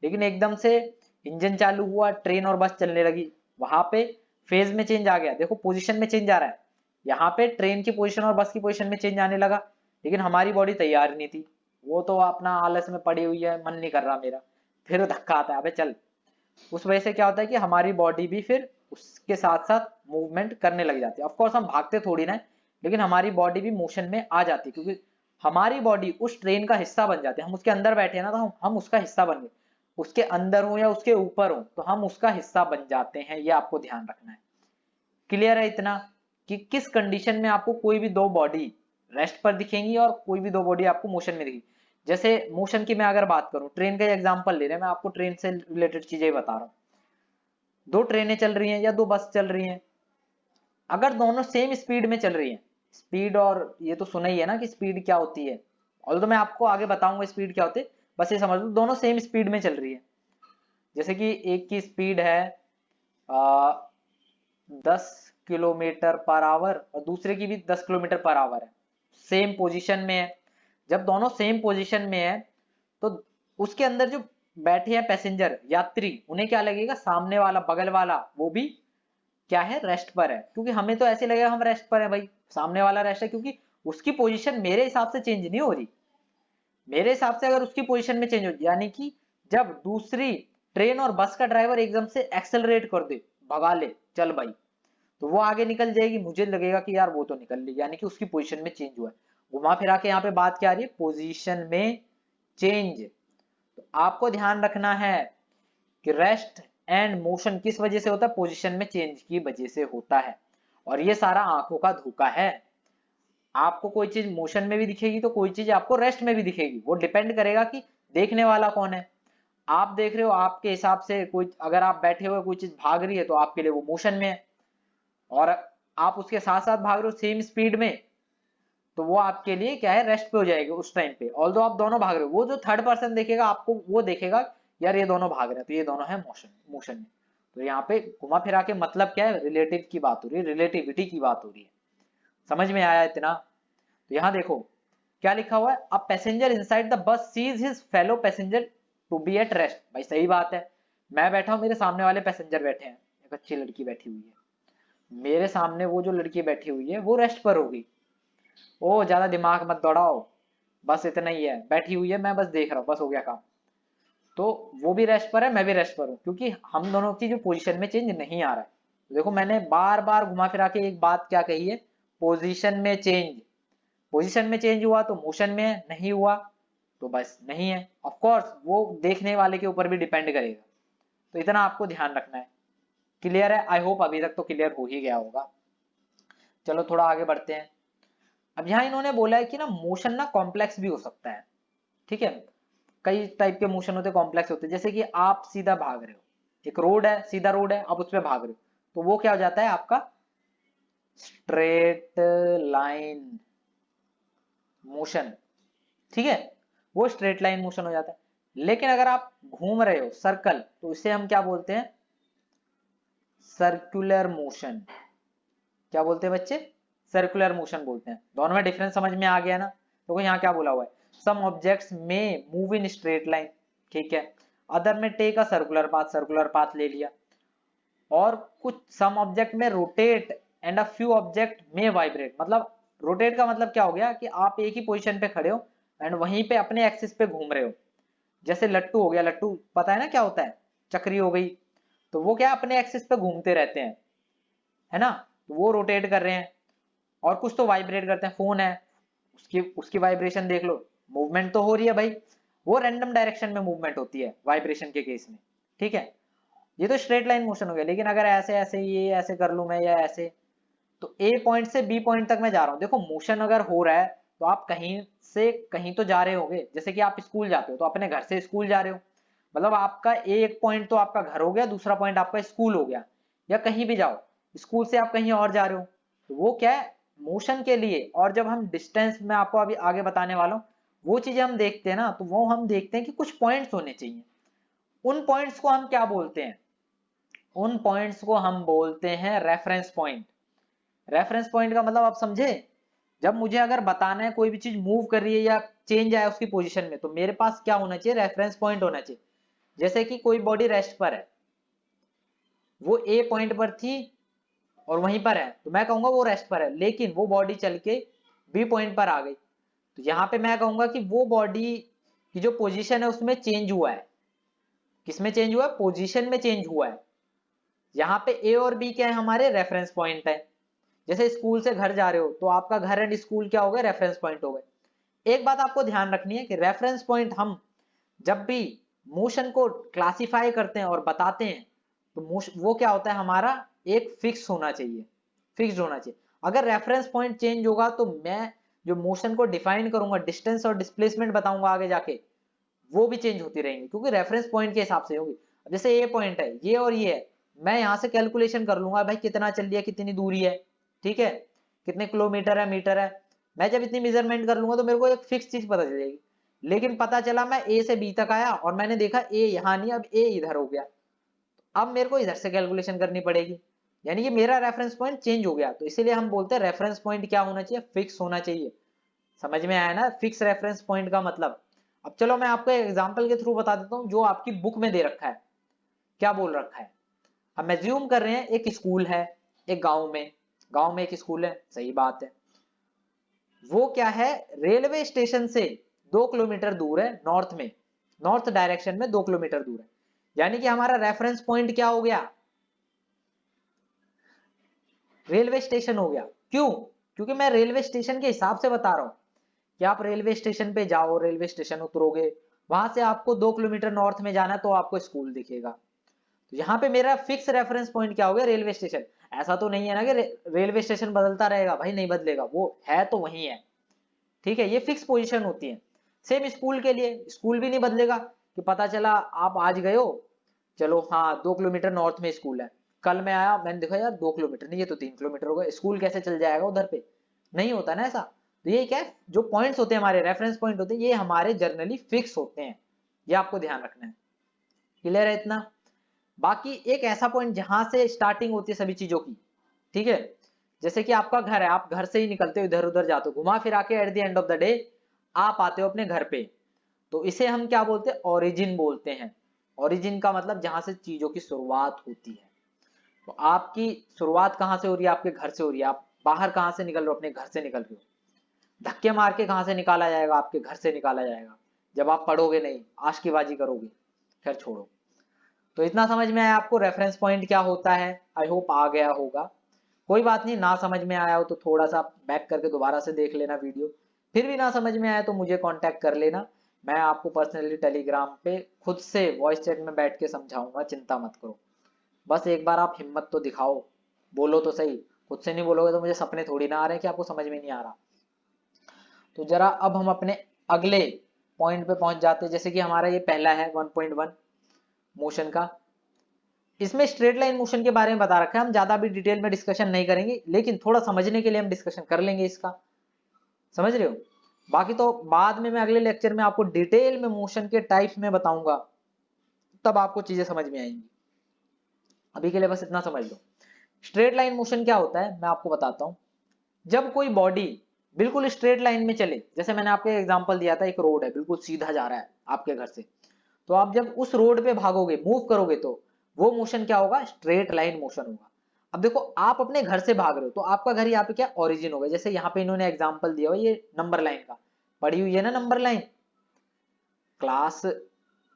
लेकिन एकदम से इंजन चालू हुआ, ट्रेन और बस चलने लगी, वहां पे फेज में चेंज आ गया। देखो पोजीशन में चेंज आ रहा है, यहाँ पे ट्रेन की पोजीशन और बस की पोजीशन में चेंज आने लगा, लेकिन हमारी बॉडी तैयार नहीं थी। वो तो अपना आलस में पड़ी हुई है, मन नहीं कर रहा मेरा, फिर धक्का आता है, अबे चल। उस वजह से क्या होता है कि हमारी बॉडी भी फिर उसके साथ साथ मूवमेंट करने लग जाती है। ऑफ कोर्स हम भागते थोड़ी ना है, लेकिन हमारी बॉडी भी मोशन में आ जाती है, क्योंकि हमारी बॉडी उस ट्रेन का हिस्सा बन जाती है। हम उसके अंदर बैठे हैं ना, तो हम उसका हिस्सा बन गए। उसके अंदर हो या उसके ऊपर हो, तो हम उसका हिस्सा बन जाते हैं, ये आपको ध्यान रखना है। क्लियर है इतना, कि किस कंडीशन में आपको कोई भी दो बॉडी रेस्ट पर दिखेंगी और कोई भी दो बॉडी आपको मोशन में दिखेगी। जैसे मोशन की मैं अगर बात करूं, ट्रेन का एग्जांपल ले रहे हैं, मैं आपको ट्रेन से रिलेटेड चीजें बता रहा हूँ। दो ट्रेनें चल रही हैं या दो बस चल रही हैं, अगर दोनों सेम स्पीड में चल रही हैं, स्पीड, और ये तो सुना ही है ना कि स्पीड क्या होती है, ऑल्दो मैं आपको आगे बताऊंगा स्पीड क्या होती है, बस ये समझ लो दोनों सेम स्पीड में चल रही है। जैसे कि एक की स्पीड है 10 किलोमीटर पर आवर और दूसरे की भी 10 किलोमीटर पर आवर है, सेम पोजीशन में है। जब दोनों सेम पोजीशन में है, तो उसके अंदर जो बैठे हैं पैसेंजर यात्री, उन्हें क्या लगेगा, सामने वाला बगल वाला वो भी क्या है, रेस्ट पर है, क्योंकि हमें तो ऐसे लगेगा हम रेस्ट पर है भाई, सामने वाला रेस्ट है, क्योंकि उसकी पोजीशन मेरे हिसाब से चेंज नहीं हो रही। मेरे हिसाब से अगर उसकी पोजीशन में चेंज हो, यानी कि जब दूसरी ट्रेन और बस का ड्राइवर एकदम से एक्सेलरेट कर दे, भगा ले, चल भाई, तो वो आगे निकल जाएगी, मुझे लगेगा कि यार वो तो निकल ली, यानी कि उसकी पोजीशन में चेंज हुआ है। घुमा फिरा के यहाँ पे बात क्या आ रही है, पोजीशन में चेंज। तो आपको ध्यान रखना है कि रेस्ट एंड मोशन किस वजह से होता है, पोजीशन में चेंज की वजह से होता है। और ये सारा आंखों का धोखा है। आपको कोई चीज मोशन में भी दिखेगी तो कोई चीज आपको रेस्ट में भी दिखेगी, वो डिपेंड करेगा कि देखने वाला कौन है। आप देख रहे हो, आपके हिसाब से कोई, अगर आप बैठे हुए कोई चीज भाग रही है तो आपके लिए वो मोशन में है, और आप उसके साथ साथ भाग रहे हो सेम स्पीड में, तो वो आपके लिए क्या है, रेस्ट पे हो जाएगी उस टाइम पे। ऑल्दो आप दोनों भाग रहे हो, वो जो थर्ड पर्सन देखेगा आपको, वो देखेगा यार ये दोनों भाग रहे हैं, तो ये दोनों है मोशन मोशन में। तो यहाँ पे घुमा फिरा के मतलब क्या है, रिलेटिव की बात हो रही है, रिलेटिविटी की बात हो रही है। समझ में आया इतना? तो यहाँ देखो क्या लिखा हुआ है, a passenger inside the bus sees his fellow passenger to be at rest. भाई सही बात है, मैं बैठा हूँ, मेरे सामने वाले पैसेंजर बैठे हैं, एक अच्छी लड़की बैठी हुई है, मेरे सामने वो जो लड़की बैठी हुई है वो रेस्ट पर होगी। ओ ज्यादा दिमाग मत दौड़ाओ, बस इतना ही है, बैठी हुई है, मैं बस देख रहा हूँ, बस हो गया काम। तो वो भी रेस्ट पर है, मैं भी रेस्ट पर हूँ, क्योंकि हम दोनों की जो पोजीशन में चेंज नहीं आ रहा है। तो देखो मैंने बार बार घुमा फिरा के एक बात क्या कही है, पोजीशन में चेंज। पोजीशन में चेंज हुआ तो मोशन में है, नहीं हुआ तो बस नहीं है। ऑफ कोर्स वो देखने वाले के ऊपर भी डिपेंड करेगा। तो इतना आपको ध्यान रखना है। क्लियर है? आई होप अभी तक तो क्लियर हो ही गया होगा। चलो थोड़ा आगे बढ़ते हैं। अब यहाँ इन्होंने बोला है कि ना मोशन ना कॉम्प्लेक्स भी हो सकता है। ठीक है, कई टाइप के मोशन होते हैं, कॉम्प्लेक्स होते हैं। जैसे कि आप सीधा भाग रहे हो, एक रोड है, सीधा रोड है, आप उस पर भाग रहे हो, तो वो क्या हो जाता है आपका, स्ट्रेट लाइन मोशन। ठीक है, वो स्ट्रेट लाइन मोशन हो जाता है। लेकिन अगर आप घूम रहे हो सर्कल, तो इसे हम क्या बोलते हैं, सर्कुलर मोशन। क्या बोलते हैं बच्चे, सर्कुलर मोशन बोलते हैं। दोनों में डिफरेंस समझ में आ गया ना? तो यहाँ क्या बोला हुआ है, सम ऑब्जेक्ट्स में मूव इन स्ट्रेट लाइन, ठीक है, अदर में take a circular path, circular path ले लिया। और कुछ सम ऑब्जेक्ट में rotate and a few object में वाइब्रेट। मतलब रोटेट का मतलब क्या हो गया कि आप एक ही पोजीशन पे खड़े हो एंड वहीं पे अपने एक्सिस पे घूम रहे हो। जैसे लट्टू हो गया, लट्टू पता है ना क्या होता है, चक्री हो गई, तो वो क्या अपने एक्सिस पे घूमते रहते हैं, है ना, तो वो रोटेट कर रहे हैं। और कुछ तो वाइब्रेट करते हैं, फोन है, उसकी उसकी वाइब्रेशन देख लो, मूवमेंट तो हो रही है भाई, वो रैंडम डायरेक्शन में मूवमेंट होती है वाइब्रेशन के केस में। ठीक है, ये तो स्ट्रेट लाइन मोशन हो गया। लेकिन अगर ऐसे ऐसे ये ऐसे कर लूं मैं, या ऐसे, तो ए पॉइंट से बी पॉइंट तक मैं जा रहा हूँ। देखो मोशन अगर हो रहा है तो आप कहीं से कहीं तो जा रहे होगे। जैसे कि आप स्कूल जाते हो तो अपने घर से स्कूल जा रहे हो, मतलब आपका एक पॉइंट तो आपका घर हो गया, दूसरा पॉइंट आपका स्कूल हो गया। या कहीं भी जाओ, स्कूल से आप कहीं और जा रहे हो, तो वो क्या है, मोशन के लिए। और जब हम डिस्टेंस में आपको अभी आगे बताने वाला हूँ, वो चीजें हम देखते हैं ना, तो वो हम देखते हैं कि कुछ पॉइंट्स होने चाहिए। उन पॉइंट्स को हम क्या बोलते हैं, उन पॉइंट्स को हम बोलते हैं रेफरेंस पॉइंट। रेफरेंस पॉइंट का मतलब आप समझे, जब मुझे अगर बताना है कोई भी चीज मूव कर रही है या चेंज आया उसकी पोजीशन में, तो मेरे पास क्या होना चाहिए, रेफरेंस पॉइंट होना चाहिए। जैसे कि कोई बॉडी रेस्ट पर है, वो ए पॉइंट पर थी और वहीं पर है, तो मैं कहूंगा वो रेस्ट पर है। लेकिन वो बॉडी चल के बी पॉइंट पर आ गई, तो यहाँ पे मैं कहूंगा कि वो बॉडी की जो पोजीशन है उसमें चेंज हुआ है। किसमें चेंज हुआ है, पोजीशन में चेंज हुआ है। यहाँ पे ए और बी क्या है, हमारे रेफरेंस पॉइंट है। जैसे स्कूल से घर जा रहे हो, तो आपका घर एंड स्कूल क्या हो गए, रेफरेंस पॉइंट हो गए। एक बात आपको ध्यान रखनी है कि रेफरेंस पॉइंट हम जब भी मोशन को क्लासिफाई करते हैं और बताते हैं, तो वो क्या होता है, हमारा एक फिक्स होना चाहिए, फिक्स्ड होना चाहिए। अगर रेफरेंस पॉइंट चेंज होगा तो मैं जो मोशन को डिफाइन करूंगा, डिस्टेंस और डिस्प्लेसमेंट बताऊंगा आगे जाके, वो भी चेंज होती रहेंगी, क्योंकि रेफरेंस पॉइंट के हिसाब से होगी। जैसे ये पॉइंट है, ये और ये है, मैं यहाँ से कैलकुलेशन कर लूंगा भाई कितना चल रही है, कितनी दूरी है, ठीक है, कितने किलोमीटर है, मीटर है। मैं जब इतनी मेजरमेंट कर लूंगा तो मेरे को एक फिक्स चीज पता चल जाएगी। लेकिन पता चला मैं ए से बी तक आया और मैंने देखा ए यहाँ नहीं, अब ए इधर हो गया, अब मेरे को इधर से कैलकुलेशन करनी पड़ेगी, यानी कि मेरा रेफरेंस पॉइंट चेंज हो गया। तो इसीलिए हम बोलते हैं रेफरेंस पॉइंट क्या होना चाहिए, फिक्स होना चाहिए। समझ में आया ना, फिक्स रेफरेंस पॉइंट का मतलब। अब चलो मैं आपको एग्जांपल के थ्रू बता देता हूँ जो आपकी बुक में दे रखा है, क्या बोल रखा है। हम एज्यूम कर रहे हैं एक स्कूल है एक गांव में एक स्कूल है, सही बात है। वो क्या है, रेलवे स्टेशन से 2 किलोमीटर दूर है, नॉर्थ में, नॉर्थ डायरेक्शन में 2 किलोमीटर दूर है। यानी कि हमारा रेफरेंस पॉइंट क्या हो गया, रेलवे स्टेशन हो गया। क्यों, क्योंकि मैं रेलवे स्टेशन के हिसाब से बता रहा हूं कि आप रेलवे स्टेशन पे जाओ, रेलवे स्टेशन उतरोगे, वहां से आपको 2 किलोमीटर नॉर्थ में जाना है तो आपको स्कूल दिखेगा। तो यहाँ पे मेरा फिक्स रेफरेंस पॉइंट क्या हो गया, रेलवे स्टेशन। ऐसा तो नहीं है ना कि रेलवे स्टेशन बदलता रहेगा, भाई नहीं बदलेगा, वो है तो वही है, ठीक है, ये फिक्स पोजीशन होती है। सेम स्कूल के लिए, स्कूल भी नहीं बदलेगा कि पता चला आप आज गए हो, चलो हाँ 2 किलोमीटर नॉर्थ में स्कूल है, कल मैं आया मैंने देखा यार 2 किलोमीटर नहीं, ये तो 3 किलोमीटर हो गए, स्कूल कैसे चल जाएगा उधर पे, नहीं होता ना ऐसा। तो ये क्या है, जो पॉइंट्स होते हैं हमारे रेफरेंस पॉइंट होते हैं, ये हमारे जर्नली फिक्स होते हैं, ये आपको ध्यान रखना है। क्लियर है इतना। बाकी एक ऐसा पॉइंट जहां से स्टार्टिंग होती है सभी चीजों की, ठीक है, जैसे कि आपका घर है, आप घर से ही निकलते हो, इधर उधर जाते हो, घुमा फिरा के at the end of the day आप आते हो अपने घर पे, तो इसे हम क्या बोलते हैं, ओरिजिन बोलते हैं। ओरिजिन का मतलब जहां से चीजों की शुरुआत होती है। तो आपकी शुरुआत कहां से हो रही है, आपके घर से हो रही है। आप बाहर कहां से निकल रहे हो, अपने घर से निकल रहे हो। धक्के मार के कहां से निकाला जाएगा, आपके घर से निकाला जाएगा, जब आप पढ़ोगे नहीं, आशिकीबाजी करोगे। खैर छोड़ो। तो इतना समझ में आया आपको रेफरेंस पॉइंट क्या होता है, आई होप आ गया होगा। कोई बात नहीं, ना समझ में आया हो तो थोड़ा सा बैक करके दोबारा से देख लेना वीडियो, फिर भी ना समझ में आया तो मुझे कांटेक्ट कर लेना, मैं आपको पर्सनली टेलीग्राम पे खुद से वॉइस चैट में बैठ के समझाऊंगा, चिंता मत करो। बस एक बार आप हिम्मत तो दिखाओ, बोलो तो सही, खुद से नहीं बोलोगे तो मुझे सपने थोड़ी ना आ रहे हैं कि आपको समझ में नहीं आ रहा। तो जरा अब हम अपने अगले पॉइंट पे पहुंच जाते हैं, जैसे कि हमारा ये पहला है 1.1 मोशन का। इसमें स्ट्रेट लाइन मोशन के बारे में बता रखा है, हम ज्यादा भी डिटेल में डिस्कशन नहीं करेंगे, लेकिन थोड़ा समझने के लिए हम डिस्कशन कर लेंगे इसका, समझ रहे हो। बाकी तो बाद में मैं अगले लेक्चर में आपको डिटेल में मोशन के टाइप्स में बताऊंगा, तब आपको चीजें समझ में आएंगी। अभी के लिए बस इतना समझ लो। स्ट्रेट लाइन मोशन क्या होता है मैं आपको बताता हूं। जब कोई बॉडी बिल्कुल स्ट्रेट लाइन में चले, जैसे मैंने आपको एग्जांपल दिया था, एक रोड है बिल्कुल सीधा जा रहा है आपके घर से, तो आप जब उस रोड पे भागोगे, मूव करोगे, तो वो मोशन क्या होगा, स्ट्रेट लाइन मोशन होगा। अब देखो आप अपने घर से भाग रहे हो, तो आपका घर यहाँ पे क्या ओरिजिन होगा, जैसे यहाँ पे इन्होंने एग्जांपल दिया हुआ ये नंबर लाइन का, पढ़ी हुई है ना नंबर लाइन, क्लास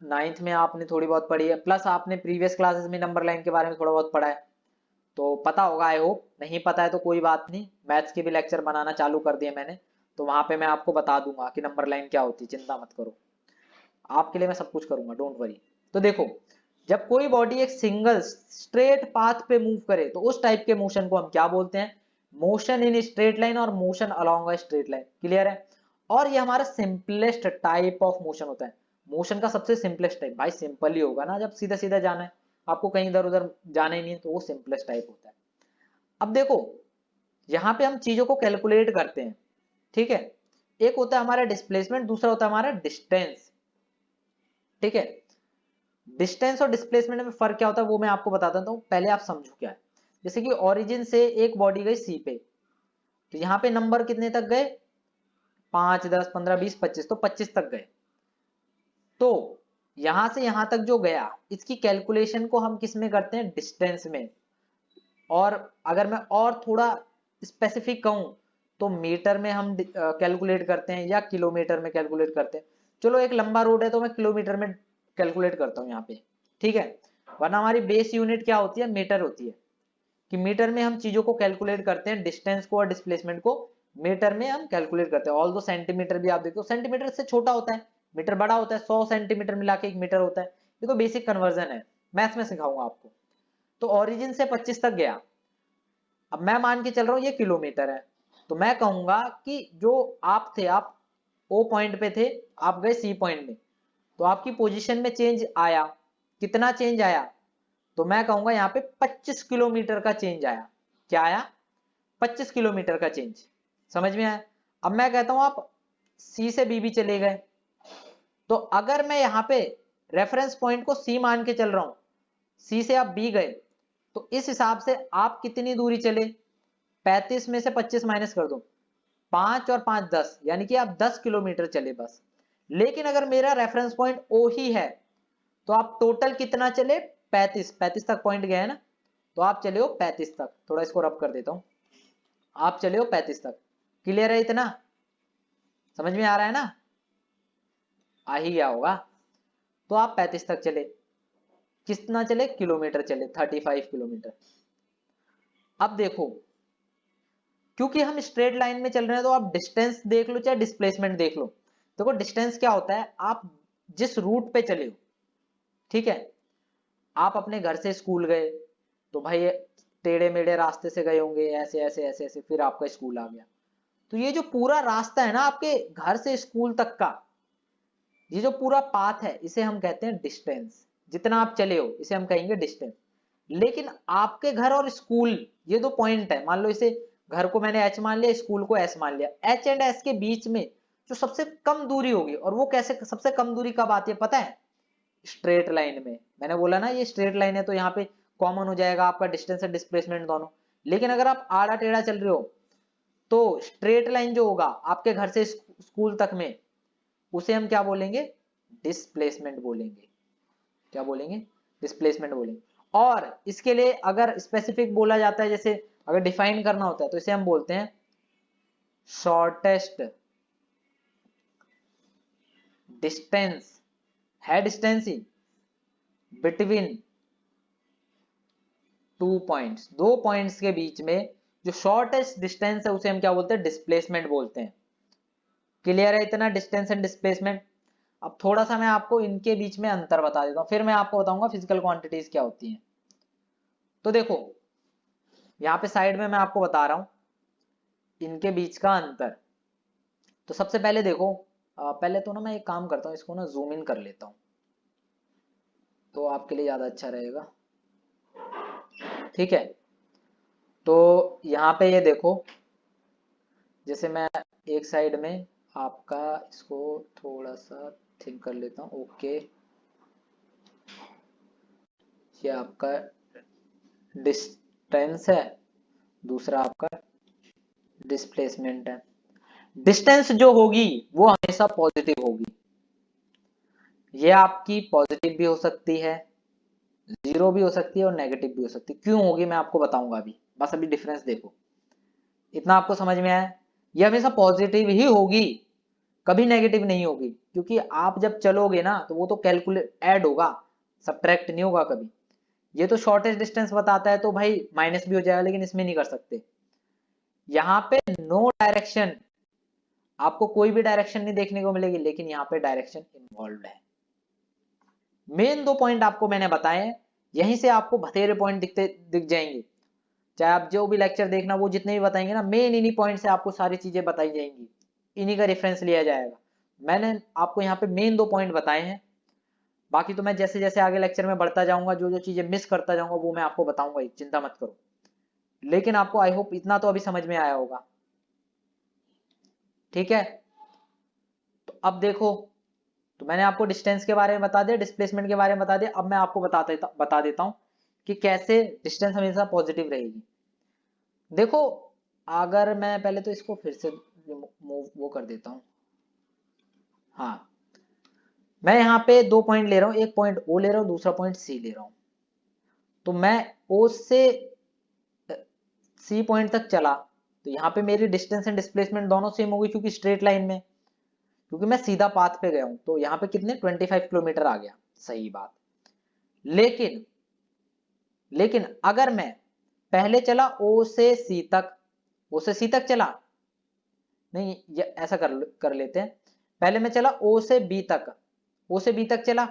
9th में आपने थोड़ी बहुत पढ़ी है, प्लस आपने प्रीवियस क्लासेस में नंबर लाइन के बारे में थोड़ा बहुत पढ़ा है, तो पता होगा आई होप। नहीं पता है तो कोई बात नहीं, मैथ्स के भी लेक्चर बनाना चालू कर दिए मैंने, तो वहां पे मैं आपको बता दूंगा कि नंबर लाइन क्या होती है, चिंता मत करो, आपके लिए मैं सब कुछ करूंगा, डोंट वरी। तो देखो, जब कोई बॉडी एक सिंगल स्ट्रेट पाथ पे मूव करे, तो उस टाइप के मोशन को हम क्या बोलते हैं, मोशन इन स्ट्रेट लाइन और motion along a straight line. Clear है। और ये हमारा सिंपलेस्ट टाइप ऑफ मोशन होता है, मोशन का सबसे सिंपलेस्ट टाइप, भाई सिंपल ही होगा ना, जब सीधा सीधा जाना है, आपको कहीं इधर उधर जाना ही नहीं है, तो वो सिंपलेस्ट टाइप होता है। अब देखो, यहाँ पे हम चीजों को कैलकुलेट करते हैं, ठीक है, एक होता है हमारा डिस्प्लेसमेंट, दूसरा होता है हमारा डिस्टेंस, ठीक है। डिस्टेंस और डिस्प्लेसमेंट में फर्क क्या होता है वो मैं आपको बताता हूँ, पहले आप समझो क्या है। जैसे कि ओरिजिन से एक बॉडी गई सी पे, तो यहाँ पे नंबर कितने तक गए, 5 10 15 20 25, तो 25 तक गए। तो यहां से यहां तक जो गया, इसकी कैलकुलेशन को हम किस में करते हैं, डिस्टेंस में। और अगर मैं और थोड़ा स्पेसिफिक कहूं, तो मीटर में हम कैलकुलेट करते हैं या किलोमीटर में कैलकुलेट करते हैं। चलो एक लंबा रोड है तो मैं किलोमीटर में कैलकुलेट करता हूँ यहाँ पे, ठीक है, वरना हमारी बेस यूनिट क्या होती है, मीटर होती है, कि मीटर में हम चीजों को कैलकुलेट करते हैं, डिस्टेंस को और डिस्प्लेसमेंट को मीटर में हम कैलकुलेट करते हैं। ऑल दो सेंटीमीटर भी आप देखो, सेंटीमीटर से छोटा होता है, मीटर बड़ा होता है, 100 सेंटीमीटर मिला के 1 मीटर होता है। ये तो बेसिक कन्वर्जन है, मैथ्स में सिखाऊंगा आपको। तो ओरिजिन से 25 तक गया, अब मैं मान के चल रहा हूँ ये किलोमीटर है, तो मैं कहूंगा कि जो आप थे, आप ओ पॉइंट पे थे, आप गए सी पॉइंट में, तो आपकी पोजीशन में चेंज आया, कितना चेंज आया, तो मैं कहूंगा यहाँ पे 25 किलोमीटर का चेंज आया। क्या आया, 25 किलोमीटर का चेंज, समझ में आया। अब मैं कहता हूं आप सी से बी भी चले गए, तो अगर मैं यहाँ पे रेफरेंस पॉइंट को सी मान के चल रहा हूं, सी से आप बी गए, तो इस हिसाब से आप कितनी दूरी चले, 35 में से 25 माइनस कर दो, 5 और 5 10, यानी कि आप 10 किलोमीटर चले बस। लेकिन अगर मेरा रेफरेंस पॉइंट ओ ही है, तो आप टोटल कितना चले, 35 तक पॉइंट गए है ना, तो आप चले हो 35 तक, थोड़ा इसको रब कर देता हूं, आप चले हो 35 तक। क्लियर है इतना, समझ में आ रहा है ना, आ ही गया होगा। तो आप 35 तक चले, कितना चले, किलोमीटर चले, 35 किलोमीटर। अब देखो, क्योंकि हम स्ट्रेट लाइन में चल रहे हैं तो आप डिस्टेंस देख लो चाहे डिस्प्लेसमेंट देख लो। देखो डिस्टेंस क्या होता है, आप जिस रूट पे चले हो, ठीक है, आप अपने घर से स्कूल गए तो भाई टेढ़े मेढ़े रास्ते से गए होंगे, ऐसे ऐसे ऐसे ऐसे, फिर आपका स्कूल आ गया। तो ये जो पूरा रास्ता है ना आपके घर से स्कूल तक का, ये जो पूरा पाथ है, इसे हम कहते हैं डिस्टेंस। जितना आप चले हो इसे हम कहेंगे डिस्टेंस। लेकिन आपके घर और स्कूल, ये दो पॉइंट है, मान लो इसे, घर को मैंने एच मान लिया, स्कूल को एस मान लिया, एच एंड एस के बीच में जो सबसे कम दूरी होगी, और वो कैसे सबसे कम दूरी कब आती है पता है, स्ट्रेट लाइन में। मैंने बोला ना ये स्ट्रेट लाइन है तो यहाँ पे कॉमन हो जाएगा आपका डिस्टेंस और डिस्प्लेसमेंट दोनों। लेकिन अगर आप आड़ा टेढ़ा चल रहे हो तो स्ट्रेट लाइन जो होगा आपके घर से स्कूल तक में, उसे हम क्या बोलेंगे, डिस्प्लेसमेंट बोलेंगे। क्या बोलेंगे, डिस्प्लेसमेंट बोलेंगे। और इसके लिए अगर स्पेसिफिक बोला जाता है, जैसे अगर डिफाइन करना होता है, तो इसे हम बोलते हैं शॉर्टेस्ट डिस्टेंस, है डिस्टेंस ही, बिटवीन टू पॉइंट्स, दो पॉइंट्स के बीच में जो शॉर्टेस्ट डिस्टेंस है उसे हम क्या बोलते हैं, डिस्प्लेसमेंट बोलते हैं। क्लियर है इतना, डिस्टेंस एंड डिस्प्लेसमेंट। अब थोड़ा सा मैं आपको इनके बीच में अंतर बता देता हूं, फिर मैं आपको बताऊंगा फिजिकल क्वांटिटीज क्या होती हैं। तो देखो यहाँ पे साइड में मैं आपको बता रहा हूं इनके बीच का अंतर। तो सबसे पहले देखो, पहले तो ना मैं एक काम करता हूँ, इसको ना जूम इन कर लेता हूँ तो आपके लिए ज्यादा अच्छा रहेगा, ठीक है। तो यहाँ पे ये देखो, जैसे मैं एक साइड में आपका इसको थोड़ा सा थिंक कर लेता हूँ, ओके, ये आपका डिस्टेंस है, दूसरा आपका डिस्प्लेसमेंट है। डिस्टेंस जो होगी वो हमेशा पॉजिटिव होगी, ये आपकी पॉजिटिव भी हो सकती है, जीरो भी हो सकती है और नेगेटिव भी हो सकती है। क्यों होगी मैं आपको बताऊंगा अभी, बस अभी डिफरेंस देखो, इतना आपको समझ में आया। ये हमेशा पॉजिटिव ही होगी, कभी नेगेटिव नहीं होगी, क्योंकि आप जब चलोगे ना तो वो तो कैलकुलेट ऐड होगा, सब्ट्रैक्ट नहीं होगा कभी। ये तो शॉर्टेस्ट डिस्टेंस बताता है तो भाई माइनस भी हो जाएगा, लेकिन इसमें नहीं कर सकते। यहाँ पे नो डायरेक्शन, आपको कोई भी डायरेक्शन नहीं देखने को मिलेगी, लेकिन यहाँ पे डायरेक्शन इन्वॉल्व है। मेन दो पॉइंट आपको मैंने बताए हैं, यहीं से आपको बथेरे पॉइंट दिख जाएंगे। चाहे आप जो भी लेक्चर देखना, वो जितने भी बताएंगे ना, मेन इन्हीं पॉइंट से आपको सारी चीजें बताई जाएंगी, इन्हीं का रेफरेंस लिया जाएगा। मैंने आपको यहाँ पे मेन दो पॉइंट बताए हैं, बाकी तो मैं जैसे जैसे आगे लेक्चर में बढ़ता जाऊंगा, जो जो चीजें मिस करता जाऊंगा वो मैं आपको बताऊंगा ही, चिंता मत करो। लेकिन आपको आई होप इतना तो अभी समझ में आया होगा, ठीक है। तो अब देखो, तो मैंने आपको डिस्टेंस के बारे में बता दिया, डिस्प्लेसमेंट के बारे में बता दिया। अब मैं आपको बता देता हूं कि कैसे डिस्टेंस हमेशा पॉजिटिव रहेगी। देखो, अगर मैं पहले तो इसको फिर से मूव वो कर देता हूं, हाँ, मैं यहाँ पे दो पॉइंट ले रहा हूँ, एक पॉइंट ओ ले रहा हूँ, दूसरा पॉइंट सी ले रहा हूँ। तो मैं ओ से सी पॉइंट तक चला तो यहाँ पे मेरी डिस्टेंस एंड डिस्प्लेसमेंट दोनों सेम होगी, क्योंकि स्ट्रेट लाइन में, क्योंकि मैं सीधा पाथ पे गया हूं। तो यहाँ पे कितने 25 किलोमीटर आ गया, सही बात। लेकिन लेकिन अगर मैं पहले चला ओ से सी तक, ओ से सी तक चला, नहीं ऐसा कर लेते हैं, पहले मैं चला ओ से बी तक, ओ से बी तक चला,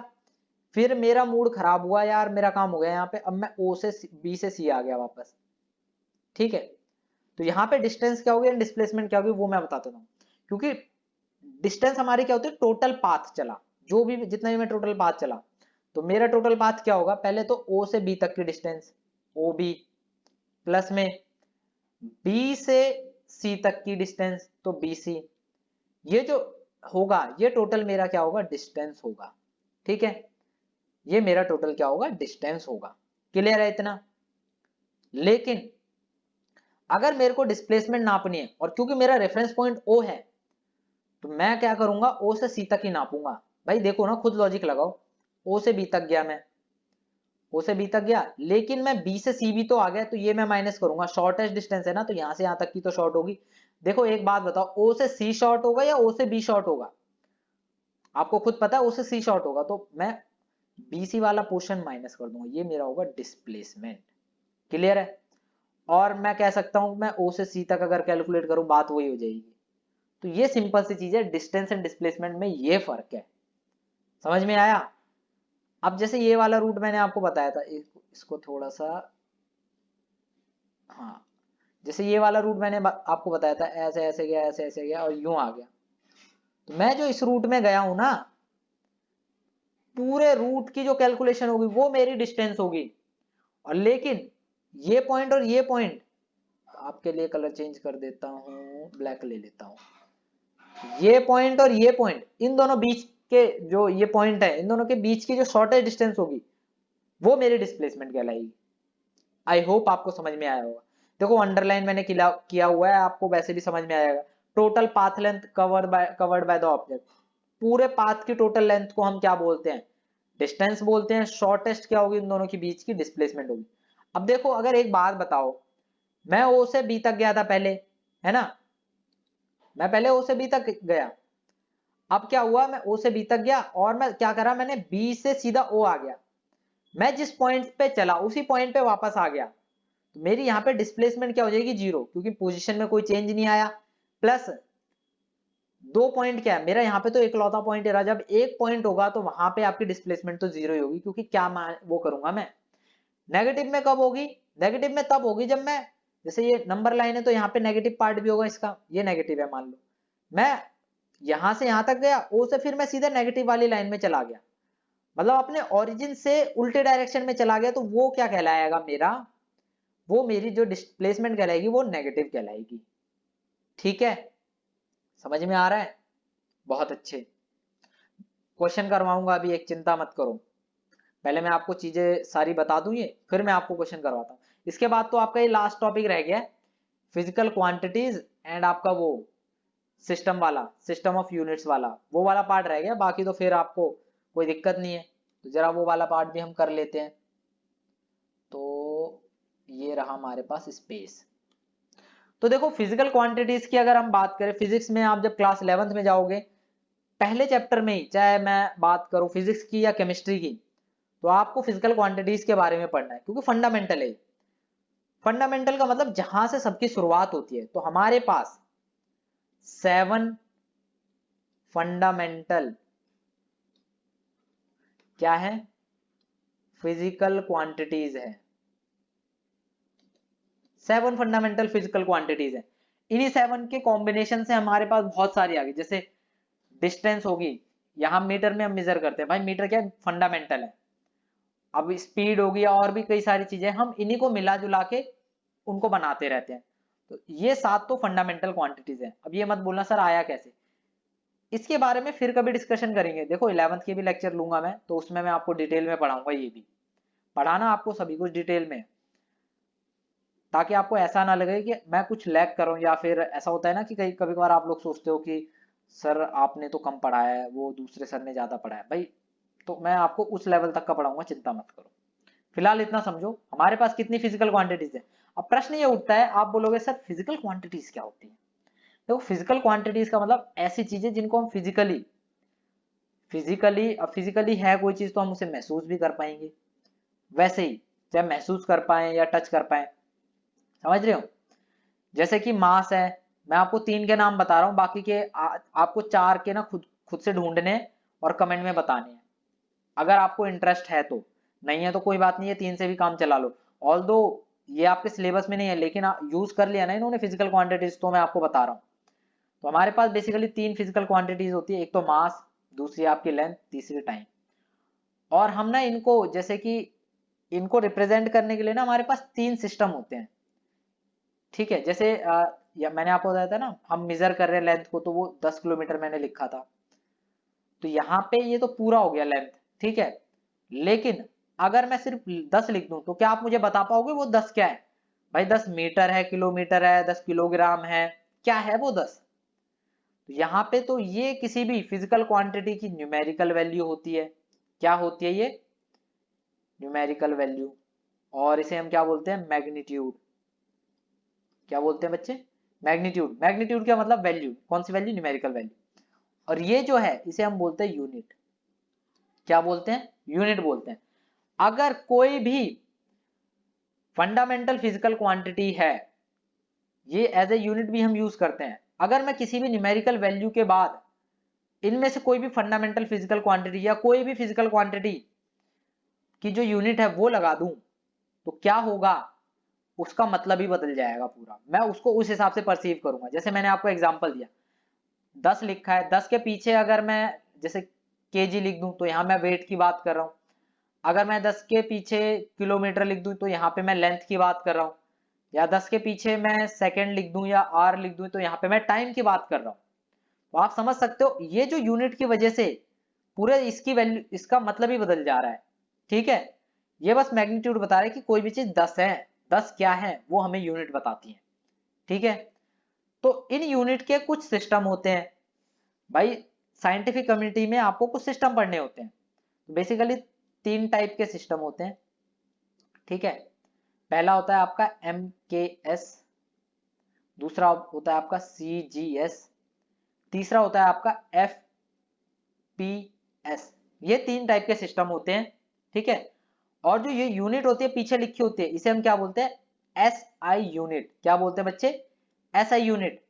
फिर मेरा मूड खराब हुआ यार, मेरा काम हो गया यहाँ पे, अब मैं ओ से बी से सी आ गया वापस, ठीक है। तो यहाँ पे डिस्टेंस क्या होगी, डिस्प्लेसमेंट क्या होगी, वो मैं बताता हूँ। क्योंकि डिस्टेंस हमारी क्या होती है, टोटल पाथ चला, जो भी जितना भी मैं टोटल पाथ चला, तो मेरा टोटल पाथ क्या होगा, पहले तो ओ से बी तक की डिस्टेंस ओ बी, प्लस में बी से सी तक की डिस्टेंस तो बी सी, ये जो होगा ये टोटल मेरा क्या होगा, डिस्टेंस होगा, ठीक है। ये मेरा टोटल क्या होगा, डिस्टेंस होगा। क्लियर है इतना। लेकिन अगर मेरे को डिस्प्लेसमेंट नापनी है, और क्योंकि मेरा रेफरेंस पॉइंट ओ है, तो मैं क्या करूंगा, ओ से सी तक ही नापूंगा। भाई देखो ना, खुद लॉजिक लगाओ, ओ से बी तक गया मैं, ओ से बी तक गया, लेकिन मैं बी से सी भी तो आ गया, तो ये मैं माइनस करूंगा, शॉर्टेस्ट डिस्टेंस है ना, तो यहां से यहां तक की तो शॉर्ट होगी। देखो एक बात बताओ, ओ से सी शॉर्ट होगा या ओ से बी शॉर्ट होगा? आपको खुद पता है ओ से सी शॉर्ट होगा, तो मैं बीसी वाला पोर्शन माइनस कर दूंगा, ये मेरा होगा डिस्प्लेसमेंट। क्लियर है? और मैं कह सकता हूं मैं ओ से सी तक अगर कैलकुलेट करूं बात वही हो जाएगी। तो ये सिंपल सी चीज है, डिस्टेंस एंड डिस्प्लेसमेंट में ये फर्क है। समझ में आया? अब जैसे ये वाला रूट मैंने आपको बताया था, इसको थोड़ा सा, हाँ, जैसे ये वाला रूट मैंने आपको बताया था, ऐसे ऐसे गया, ऐसे ऐसे गया और यूं आ गया, तो मैं जो इस रूट में गया हूं ना, पूरे रूट की जो कैलकुलेशन होगी वो मेरी डिस्टेंस होगी। और लेकिन ये पॉइंट और ये पॉइंट, आपके लिए कलर चेंज कर देता हूं, ब्लैक ले लेता हूं, ये पॉइंट और ये पॉइंट, इन दोनों बीच के जो ये पॉइंट है, इन दोनों के बीच की जो शॉर्टेस्ट डिस्टेंस होगी वो मेरी डिस्प्लेसमेंट कहलाएगी। आई होप आपको समझ में आया होगा। देखो अंडरलाइन मैंने किया हुआ है, आपको वैसे भी समझ में आएगा। Total path length covered by the object, पूरे पाथ की टोटल लेंथ को हम क्या बोलते हैं? डिस्टेंस बोलते हैं। शॉर्टेस्ट क्या होगी इन दोनों के बीच की? डिस्प्लेसमेंट होगी। अब देखो अगर एक बात बताओ, मैं ओ से बी तक गया था पहले, है ना, मैं पहले ओ से बी तक गया, अब क्या हुआ, मैं ओ से बी तक गया और मैं क्या करा, मैंने बी से सीधा ओ आ गया, मैं जिस पॉइंट पे चला उसी पॉइंट पे वापस आ गया, तो मेरी यहाँ पे डिस्प्लेसमेंट क्या हो जाएगी? जीरो, क्योंकि पोजीशन में कोई चेंज नहीं आया। प्लस दो पॉइंट क्या है मेरा, यहाँ पे तो इकलौता पॉइंट रहा, जब एक पॉइंट होगा तो वहां पे आपकी डिस्प्लेसमेंट तो जीरो ही होगी, क्योंकि क्या वो करूंगा मैं, नेगेटिव में कब होगी? नेगेटिव में तब होगी जब मैं, जैसे ये नंबर लाइन है तो यहाँ पे नेगेटिव पार्ट भी होगा इसका, ये नेगेटिव है मान लो, मैं यहां से यहां तक गया ओ से, फिर मैं सीधा नेगेटिव वाली लाइन में चला गया, मतलब अपने ओरिजिन से उल्टे डायरेक्शन में चला गया, तो वो क्या कहलाएगा मेरा, वो मेरी जो डिस्प्लेसमेंट कहलाएगी वो नेगेटिव कहलाएगी। ठीक है, समझ में आ रहा है? बहुत अच्छे। क्वेश्चन करवाऊंगा अभी, एक चिंता मत करो, पहले मैं आपको चीजें सारी बता दूं ये, फिर मैं आपको क्वेश्चन करवाता हूँ। इसके बाद तो आपका ये लास्ट टॉपिक रह गया, फिजिकल क्वांटिटीज एंड आपका वो सिस्टम वाला, सिस्टम ऑफ यूनिट्स वाला, वो वाला पार्ट रह गया, बाकी तो फिर आपको कोई दिक्कत नहीं है। तो जरा वो वाला पार्ट भी हम कर लेते हैं। तो ये रहा हमारे पास स्पेस। तो देखो फिजिकल क्वांटिटीज की अगर हम बात करें, फिजिक्स में आप जब क्लास 11th में जाओगे, पहले चैप्टर में ही, चाहे मैं बात करूं फिजिक्स की या केमिस्ट्री की, तो आपको फिजिकल क्वांटिटीज के बारे में पढ़ना है, क्योंकि फंडामेंटल है। फंडामेंटल का मतलब जहां से सबकी शुरुआत होती है, तो हमारे पास 7 फंडामेंटल क्या है? फिजिकल क्वांटिटीज है। 7 फंडामेंटल फिजिकल क्वांटिटीज है। इन्हीं 7 के कॉम्बिनेशन से हमारे पास बहुत सारी आ गई, जैसे डिस्टेंस होगी, यहां मीटर में हम मेजर करते हैं, भाई मीटर क्या फंडामेंटल है। अब स्पीड होगी और भी कई सारी चीजें, हम इन्हीं को मिला जुला के उनको बनाते रहते हैं। तो ये 7 तो फंडामेंटल क्वांटिटीज है। अब ये मत बोलना सर आया कैसे, इसके बारे में फिर कभी डिस्कशन करेंगे। देखो 11th के भी लेक्चर लूंगा मैं, तो उसमें मैं आपको डिटेल में पढ़ाऊंगा, ये भी पढ़ाना आपको सभी कुछ डिटेल में, ताकि आपको ऐसा ना लगे कि मैं कुछ लैग कर रहा हूं, या फिर ऐसा होता है ना कि कई कभी कभार आप लोग सोचते हो कि सर आपने तो कम पढ़ाया है, वो दूसरे सर ने ज्यादा पढ़ाया है। भाई तो मैं आपको उस लेवल तक का पढ़ाऊंगा, चिंता मत करो। फिलहाल इतना समझो हमारे पास कितनी फिजिकल क्वांटिटीज है। अब प्रश्न ये उठता है, आप बोलोगे सर फिजिकल क्वांटिटीज क्या होती है? देखो फिजिकल क्वांटिटीज का मतलब ऐसी चीजें जिनको हम फिजिकली है कोई चीज तो हम उसे महसूस भी कर पाएंगे, वैसे ही चाहे महसूस कर पाए या टच कर पाए। समझ रहे हो? जैसे कि मास है, मैं आपको 3 के नाम बता रहा हूं, बाकी के आपको 4 के ना खुद खुद से ढूंढने और कमेंट में बताने हैं, अगर आपको इंटरेस्ट है तो। नहीं है तो कोई बात नहीं है, 3 से भी काम चला लो। ऑल्दो ये आपके सिलेबस में नहीं है, लेकिन यूज कर लिया ना इन्होंने फिजिकल क्वांटिटीज, तो मैं आपको बता रहा हूँ। तो हमारे पास बेसिकली 3 फिजिकल क्वांटिटीज होती है, एक तो मास, दूसरी आपकी लेंथ, तीसरी टाइम। और हम ना इनको जैसे कि इनको रिप्रेजेंट करने के लिए ना हमारे पास 3 सिस्टम होते हैं। ठीक है, जैसे या मैंने आपको बताया था ना, हम मेजर कर रहे हैं लेंथ को, तो वो 10 किलोमीटर मैंने लिखा था, तो यहाँ पे ये तो पूरा हो गया लेंथ। ठीक है, लेकिन अगर मैं सिर्फ 10 लिख दूं, तो क्या आप मुझे बता पाओगे वो 10 क्या है? भाई 10 मीटर है, किलोमीटर है, 10 किलोग्राम है, क्या है वो 10? तो यहाँ पे तो ये किसी भी फिजिकल क्वांटिटी की न्यूमेरिकल वैल्यू होती है। क्या होती है ये? न्यूमेरिकल वैल्यू, और इसे हम क्या बोलते हैं, मैग्नीट्यूड। क्या बोलते हैं बच्चे, मैग्नीट्यूड। मैग्नीट्यूड क्या मतलब वैल्यू, कौन सी वैल्यू, न्यूमेरिकल वैल्यू। और ये जो है इसे हम बोलते हैं यूनिट। क्या बोलते हैं, यूनिट बोलते हैं। अगर कोई भी फंडामेंटल फिजिकल क्वांटिटी है, ये एज ए यूनिट भी हम यूज करते हैं। अगर मैं किसी भी न्यूमेरिकल वैल्यू के बाद इनमें से कोई भी फंडामेंटल फिजिकल क्वांटिटी या कोई भी फिजिकल क्वांटिटी की जो यूनिट है वो लगा दूं, तो क्या होगा, उसका मतलब ही बदल जाएगा पूरा। मैं उसको उस हिसाब से परसीव करूंगा। जैसे मैंने आपको एग्जांपल दिया, 10 लिखा है, 10 के पीछे अगर मैं जैसे केजी लिख दूं तो यहाँ मैं वेट की बात कर रहा हूँ। अगर मैं 10 के पीछे किलोमीटर लिख दूं तो यहाँ पे मैं लेंथ की बात कर रहा हूँ। या 10 के पीछे मैं सेकंड लिख दूं या आर लिख दूं तो यहाँ पे मैं टाइम की बात कर रहा हूँ। तो आप समझ सकते हो ये जो यूनिट की वजह से पूरे इसकी वैल्यू, इसका मतलब ही बदल जा रहा है। ठीक है, ये बस मैग्नीट्यूड बता रहे हैं कि कोई भी चीज 10 है, 10 क्या है वो हमें यूनिट बताती है। ठीक है, तो इन यूनिट के कुछ सिस्टम होते हैं भाई। साइंटिफिक कम्युनिटी में आपको कुछ सिस्टम पढ़ने होते हैं। तो बेसिकली 3 टाइप के सिस्टम होते हैं। ठीक है, पहला होता है आपका MKS, दूसरा होता है आपका CGS, तीसरा होता है आपका FPS। ये 3 टाइप के सिस्टम होते हैं। ठीक है, और जो ये यूनिट होती है पीछे लिखी होती है, इसे हम क्या बोलते हैं, SI यूनिट। क्या बोलते हैं बच्चे, SI यूनिट।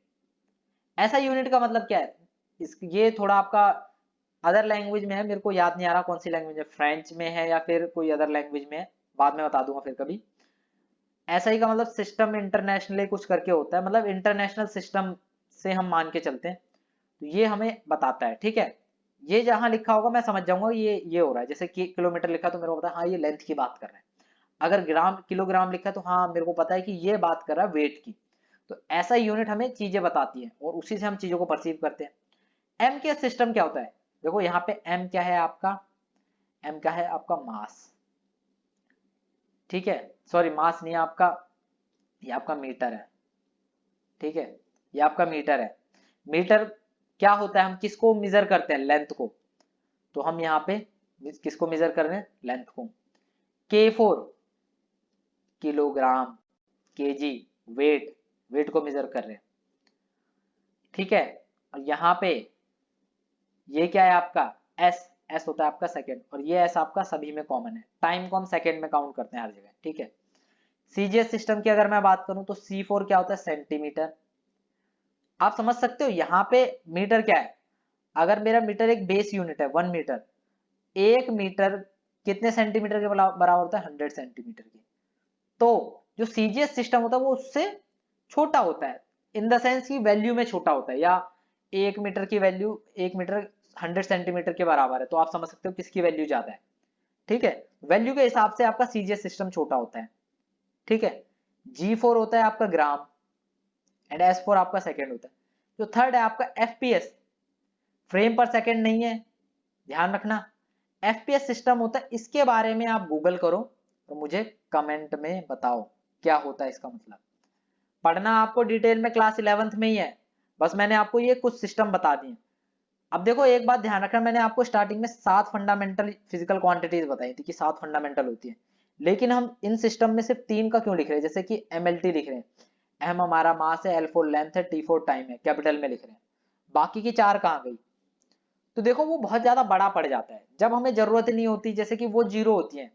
SI यूनिट का मतलब क्या है, ये थोड़ा आपका अदर लैंग्वेज में है, मेरे को याद नहीं आ रहा कौन सी लैंग्वेज है, फ्रेंच में है या फिर कोई अदर लैंग्वेज में है, बाद में बता दूंगा फिर कभी। SI का मतलब सिस्टम इंटरनेशनली कुछ करके होता है, मतलब इंटरनेशनल सिस्टम से हम मान के चलते हैं। तो ये हमें बताता है। ठीक है, ये जहां लिखा होगा मैं समझ जाऊंगा ये हो रहा है। जैसे कि किलोमीटर लिखा तो मेरे को पता है हाँ ये लेंथ की बात कर रहा है। अगर ग्राम किलोग्राम लिखा तो हाँ मेरे को पता है कि ये बात कर रहा है वेट की। तो ऐसा यूनिट हमें चीजें बताती है और उसी से हम चीजों को परसीव करते हैं। एम के सिस्टम क्या होता है, देखो यहाँ पे एम क्या है आपका, एम क्या है आपका मास। ठीक है, सॉरी मास नहीं है आपका, ये आपका मीटर है। ठीक है, ये आपका मीटर है। मीटर क्या होता है, हम किसको मेजर करते हैं, लेंथ को। तो हम यहाँ पे किसको मेजर कर रहे हैं, लेंथ को। K4 kilogram, KG weight, weight को मेजर कर रहे हैं। ठीक है, और यहाँ पे ये क्या है आपका एस, एस होता है आपका सेकंड, और ये एस आपका सभी में कॉमन है। टाइम को हम सेकंड में काउंट करते हैं हर जगह। ठीक है, सीजीएस सिस्टम की अगर मैं बात करूं तो C4 क्या होता है, सेंटीमीटर। आप समझ सकते हो यहाँ पे मीटर क्या है, अगर मेरा मीटर एक बेस यूनिट है 1 मीटर, 1 मीटर कितने सेंटीमीटर के बराबर होता है, 100 सेंटीमीटर की। तो जो सीजीएस सिस्टम होता है वो उससे छोटा होता है, इन द सेंस की वैल्यू में छोटा होता है। या 1 मीटर की वैल्यू, 1 मीटर 100 सेंटीमीटर के बराबर है, तो आप समझ सकते हो किसकी वैल्यू ज्यादा है। ठीक है, वैल्यू के हिसाब से आपका सीजीएस सिस्टम छोटा होता है। ठीक है, G4 होता है आपका ग्राम एंड S4 आपका सेकेंड होता है। जो थर्ड है आपका FPS, फ्रेम पर सेकेंड नहीं है, ध्यान रखना। FPS सिस्टम होता है, इसके बारे में आप गूगल करो और मुझे कमेंट में बताओ क्या होता है इसका मतलब। पढ़ना आपको डिटेल में क्लास 11th में ही है, बस मैंने आपको ये कुछ सिस्टम बता दिए। अब देखो एक बात ध्यान रखना, मैंने आपको स्टार्टिंग में 7 फंडामेंटल फिजिकल क्वांटिटीज बताई थी कि 7 फंडामेंटल होती है, लेकिन हम इन सिस्टम में सिर्फ 3 का क्यों लिख रहे हैं, जैसे कि MLT लिख रहे हैं, M हमारा मास है, L4 लेंथ है, T4 टाइम है, कैपिटल में लिख रहे हैं, बाकी की 4 कहाँ गई। तो देखो वो बहुत ज्यादा बड़ा पड़ जाता है जब हमें जरूरत नहीं होती, जैसे कि वो जीरो होती है।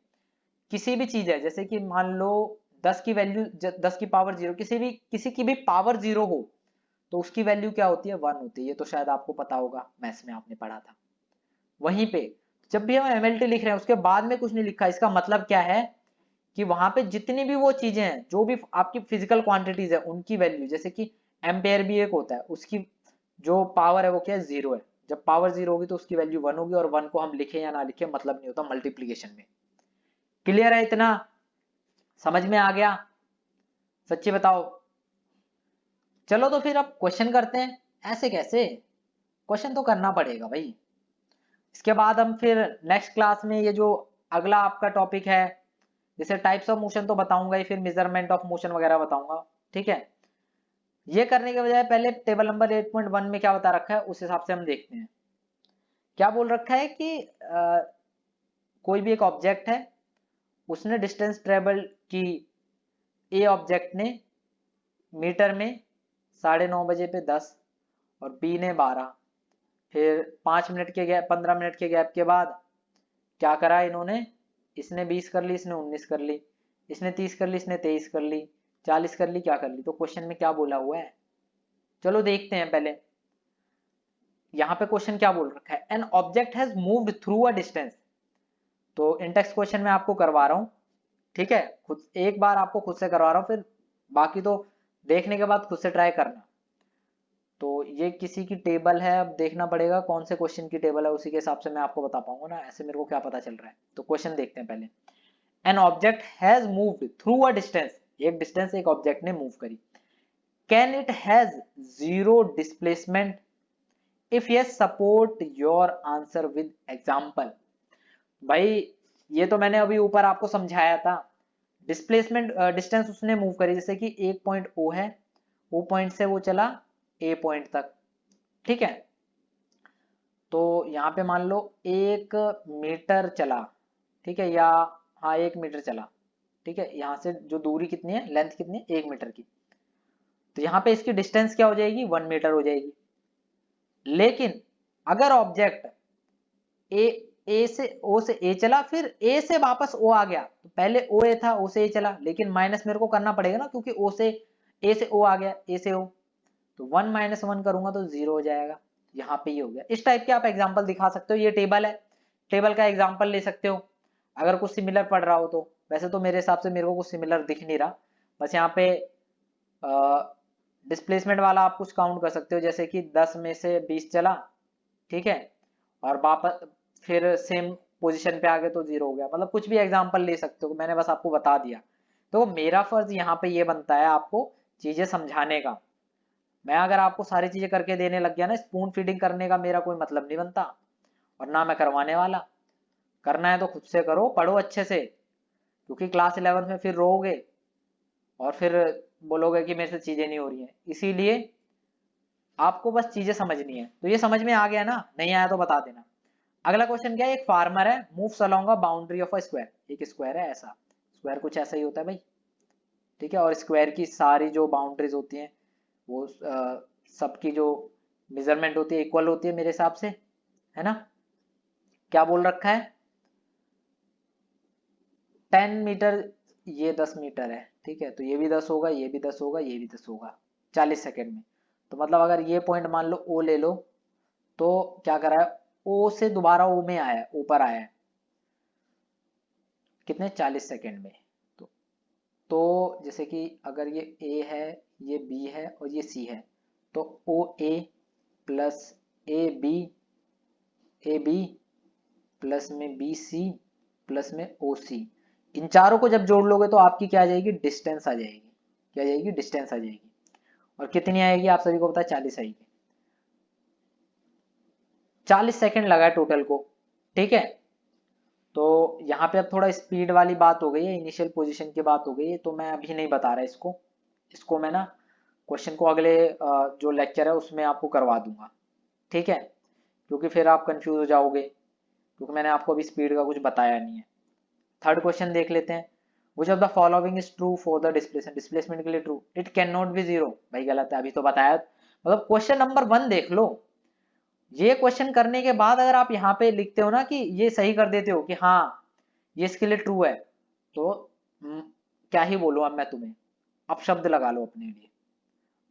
किसी भी चीज है, जैसे कि मान लो 10 की वैल्यू, 10 की पावर जीरो, किसी की भी पावर जीरो हो तो उसकी वैल्यू क्या होती है, 1 होती है। ये तो शायद आपको पता होगा, मैथ्स में आपने पढ़ा था। वहीं पे जब भी हम MLT लिख रहे हैं उसके बाद में कुछ नहीं लिखा, इसका मतलब क्या है कि वहां पे जितनी भी वो चीजें हैं, जो भी आपकी फिजिकल क्वांटिटीज है उनकी वैल्यू, जैसे कि एम्पेयर भी एक होता है, उसकी जो पावर है वो क्या है, जीरो है। जब पावर जीरो होगी तो उसकी वैल्यू 1 होगी, और 1 को हम लिखे या ना लिखे मतलब नहीं होता मल्टीप्लीकेशन में। क्लियर है इतना, समझ में आ गया, सच्ची बताओ। चलो तो फिर अब क्वेश्चन करते हैं। ऐसे कैसे, क्वेश्चन तो करना पड़ेगा भाई। इसके बाद हम फिर नेक्स्ट क्लास में ये जो अगला आपका टॉपिक है, जैसे टाइप्स ऑफ मोशन तो बताऊंगा ही, फिर मेजरमेंट ऑफ मोशन वगैरह बताऊंगा। ठीक है, ये करने के बजाय पहले टेबल नंबर 8.1 में क्या बता रखा है उस हिसाब से हम देखते हैं। क्या बोल रखा है कि कोई भी एक ऑब्जेक्ट है उसने डिस्टेंस ट्रेवल की ए ऑब्जेक्ट ने मीटर में 9:30 बजे पे 10 और बी ने 12, फिर 5 मिनट के गैप 15 मिनट के गैप के बाद क्या करा इन्होंने, इसने 20 कर ली, इसने 19 कर ली, इसने 30 कर ली, इसने 23 कर ली, 40 कर ली, क्या कर ली। तो क्वेश्चन में क्या बोला हुआ है, चलो देखते हैं पहले। यहाँ पे क्वेश्चन क्या बोल रखा है, an object has moved through a distance. तो इंटेक्स क्वेश्चन में आपको करवा रहा हूं, ठीक है, खुद एक बार आपको खुद से करवा रहा हूं, फिर बाकी तो देखने के बाद खुद से ट्राई करना। तो ये किसी की टेबल है, अब देखना पड़ेगा कौन से क्वेश्चन की टेबल है, उसी के हिसाब से मैं आपको बता पाऊंगा ना, ऐसे मेरे को क्या पता चल रहा है। तो क्वेश्चन देखते हैं पहले। An object has moved through a distance, एक डिस्टेंस एक ऑब्जेक्ट ने मूव करी। Can it has zero displacement, if yes support your answer with example. भाई ये तो मैंने अभी ऊपर आपको समझाया था, डिस्प्लेसमेंट डिस्टेंस उसने मूव करी, जैसे कि एक पॉइंट ओ है, ओ पॉइंट से वो चला ए पॉइंट तक, ठीक है। तो यहाँ पे मान लो 1 मीटर चला, ठीक है, या हाँ 1 मीटर चला, ठीक है, यहाँ से जो दूरी कितनी है, लेंथ कितनी है, 1 मीटर की। तो यहाँ पे इसकी डिस्टेंस क्या हो जाएगी, 1 मीटर हो जाएगी। लेकिन अगर ऑब्जेक्ट ए से ओ से ए चला, फिर ए से वापस ओ आ गया, तो पहले ओ ए था, ओ से ए चला, लेकिन माइनस मेरे को करना पड़ेगा ना, क्योंकि ओ से ए से ओ आ गया, ए से ओ, तो 1 - 1 करूंगा तो 0 हो जाएगा। यहाँ पे ये हो गया। इस टाइप के आप एग्जाम्पल दिखा सकते हो, ये टेबल है, टेबल का एग्जाम्पल ले सकते हो अगर कुछ सिमिलर पढ़ रहा हो तो। वैसे तो मेरे हिसाब से मेरे को कुछ सिमिलर दिख नहीं रहा, बस यहाँ पे डिस्प्लेसमेंट वाला आप कुछ काउंट कर सकते हो, जैसे कि 10 में से 20 चला, ठीक है, और वापस फिर सेम पोजीशन पे आ गए तो 0 हो गया। मतलब कुछ भी एग्जाम्पल ले सकते हो, मैंने बस आपको बता दिया। तो मेरा फर्ज यहाँ पे ये बनता है आपको चीजें समझाने का। मैं अगर आपको सारी चीजें करके देने लग गया ना, स्पून फीडिंग करने का मेरा कोई मतलब नहीं बनता, और ना मैं करवाने वाला। करना है तो खुद से करो, पढ़ो अच्छे से, क्योंकि क्लास 11 में फिर रोओगे और फिर बोलोगे कि मेरे से चीजें नहीं हो रही हैं। इसीलिए आपको बस चीजें समझनी है। तो ये समझ में आ गया ना, नहीं आया तो बता देना। अगला क्वेश्चन क्या है, एक फार्मर है, moves along a boundary of a square. एक स्क्वायर है, ऐसा स्क्वायर कुछ ऐसा ही होता है भाई, ठीक है, और स्क्वायर की सारी जो बाउंड्रीज होती हैं वो सबकी जो मेजरमेंट होती है इक्वल होती है मेरे हिसाब से, है ना। क्या बोल रखा है, 10 मीटर, ये 10 मीटर है, ठीक है, तो ये भी 10 होगा, ये भी 10 होगा, ये भी 10 होगा, 40 सेकेंड में। तो मतलब अगर ये पॉइंट मान लो ओ ले लो, तो क्या करा है, ओ से दोबारा ओ में आया है, ऊपर आया है, कितने, 40 सेकेंड में। तो जैसे कि अगर ये ए है, ये बी है और ये सी है, तो ओ ए प्लस ए बी प्लस में बी सी प्लस में ओ सी, इन चारों को जब जोड़ लोगे तो आपकी क्या आ जाएगी, डिस्टेंस आ जाएगी। क्या आ जाएगी, डिस्टेंस आ जाएगी। और कितनी आएगी आप सभी को पता है, 40 आएगी। 40 सेकंड लगा है टोटल को, ठीक है। तो यहाँ पे अब थोड़ा स्पीड वाली बात हो गई है, इनिशियल पोजीशन की बात हो गई है, तो मैं अभी नहीं बता रहा इसको, इसको मैं ना क्वेश्चन को अगले जो लेक्चर है उसमें आपको करवा दूंगा, ठीक है, क्योंकि फिर आप कंफ्यूज हो जाओगे, क्योंकि मैंने आपको अभी स्पीड का कुछ बताया नहीं है। थर्ड क्वेश्चन देख लेते हैं, which of the following is true for the displacement, displacement के लिए true, it can not be 0। भाई गलत है, अभी तो बताया। मतलब क्वेश्चन नंबर 1 देख लो, ये क्वेश्चन करने के बाद अगर आप यहाँ पे लिखते हो ना कि ये सही कर देते हो कि हाँ ये इसके लिए ट्रू है, तो क्या ही बोलूं अब मैं तुम्हें, अब शब्द लगा लो अपने लिए।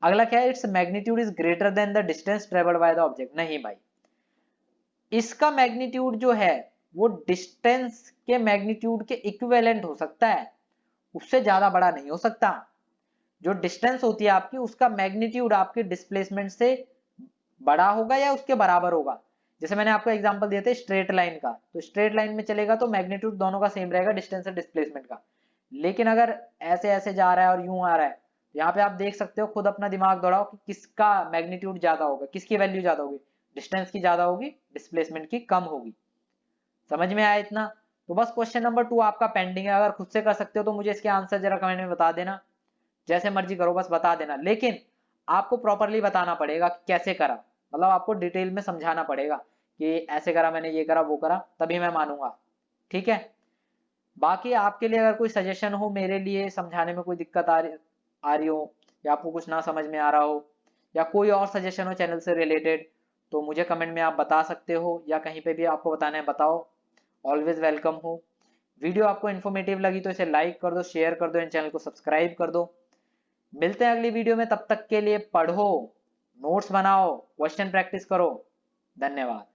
अगला क्या है, its magnitude is greater than the distance travelled by the object. नहीं भाई, इसका मैग्नीट्यूड जो है वो डिस्टेंस के मैग्नीट्यूड के इक्विवेलेंट हो सकता है, उससे ज्यादा बड़ा नहीं हो सकता। जो डिस्टेंस होती है आपकी, उसका मैग्नीट्यूड आपके डिस्प्लेसमेंट से बड़ा होगा या उसके बराबर होगा। जैसे मैंने आपको एग्जांपल दिया था स्ट्रेट लाइन का, तो स्ट्रेट लाइन में चलेगा तो मैग्नीट्यूड दोनों का सेम रहेगा, डिस्टेंस और डिस्प्लेसमेंट का। लेकिन अगर ऐसे ऐसे जा रहा है और यूं आ रहा है, यहाँ पे आप देख सकते हो, खुद अपना दिमाग दौड़ाओ कि किसका मैग्नीट्यूड ज्यादा होगा, किसकी वैल्यू ज्यादा होगी, डिस्टेंस की ज्यादा होगी, डिस्प्लेसमेंट की कम होगी। समझ में आया इतना। तो बस क्वेश्चन नंबर 2 आपका पेंडिंग है, अगर खुद से कर सकते हो तो मुझे इसके आंसर जरा कमेंट में बता देना, जैसे मर्जी करो बस बता देना, लेकिन आपको प्रॉपरली बताना पड़ेगा कि कैसे करा, मतलब आपको डिटेल में समझाना पड़ेगा कि ऐसे करा मैंने, ये करा वो करा, तभी मैं मानूंगा, ठीक है। बाकी आपके लिए अगर कोई सजेशन हो, मेरे लिए समझाने में कोई दिक्कत आ रही हो, या आपको कुछ ना समझ में आ रहा हो, या कोई और सजेशन हो चैनल से रिलेटेड, तो मुझे कमेंट में आप बता सकते हो, या कहीं पे भी आपको बताना है बताओ, ऑलवेज वेलकम हो। वीडियो आपको इन्फॉर्मेटिव लगी तो इसे लाइक कर दो, शेयर कर दो, इन चैनल को सब्सक्राइब कर दो। मिलते हैं अगली वीडियो में, तब तक के लिए पढ़ो, नोट्स बनाओ, क्वेश्चन प्रैक्टिस करो। धन्यवाद।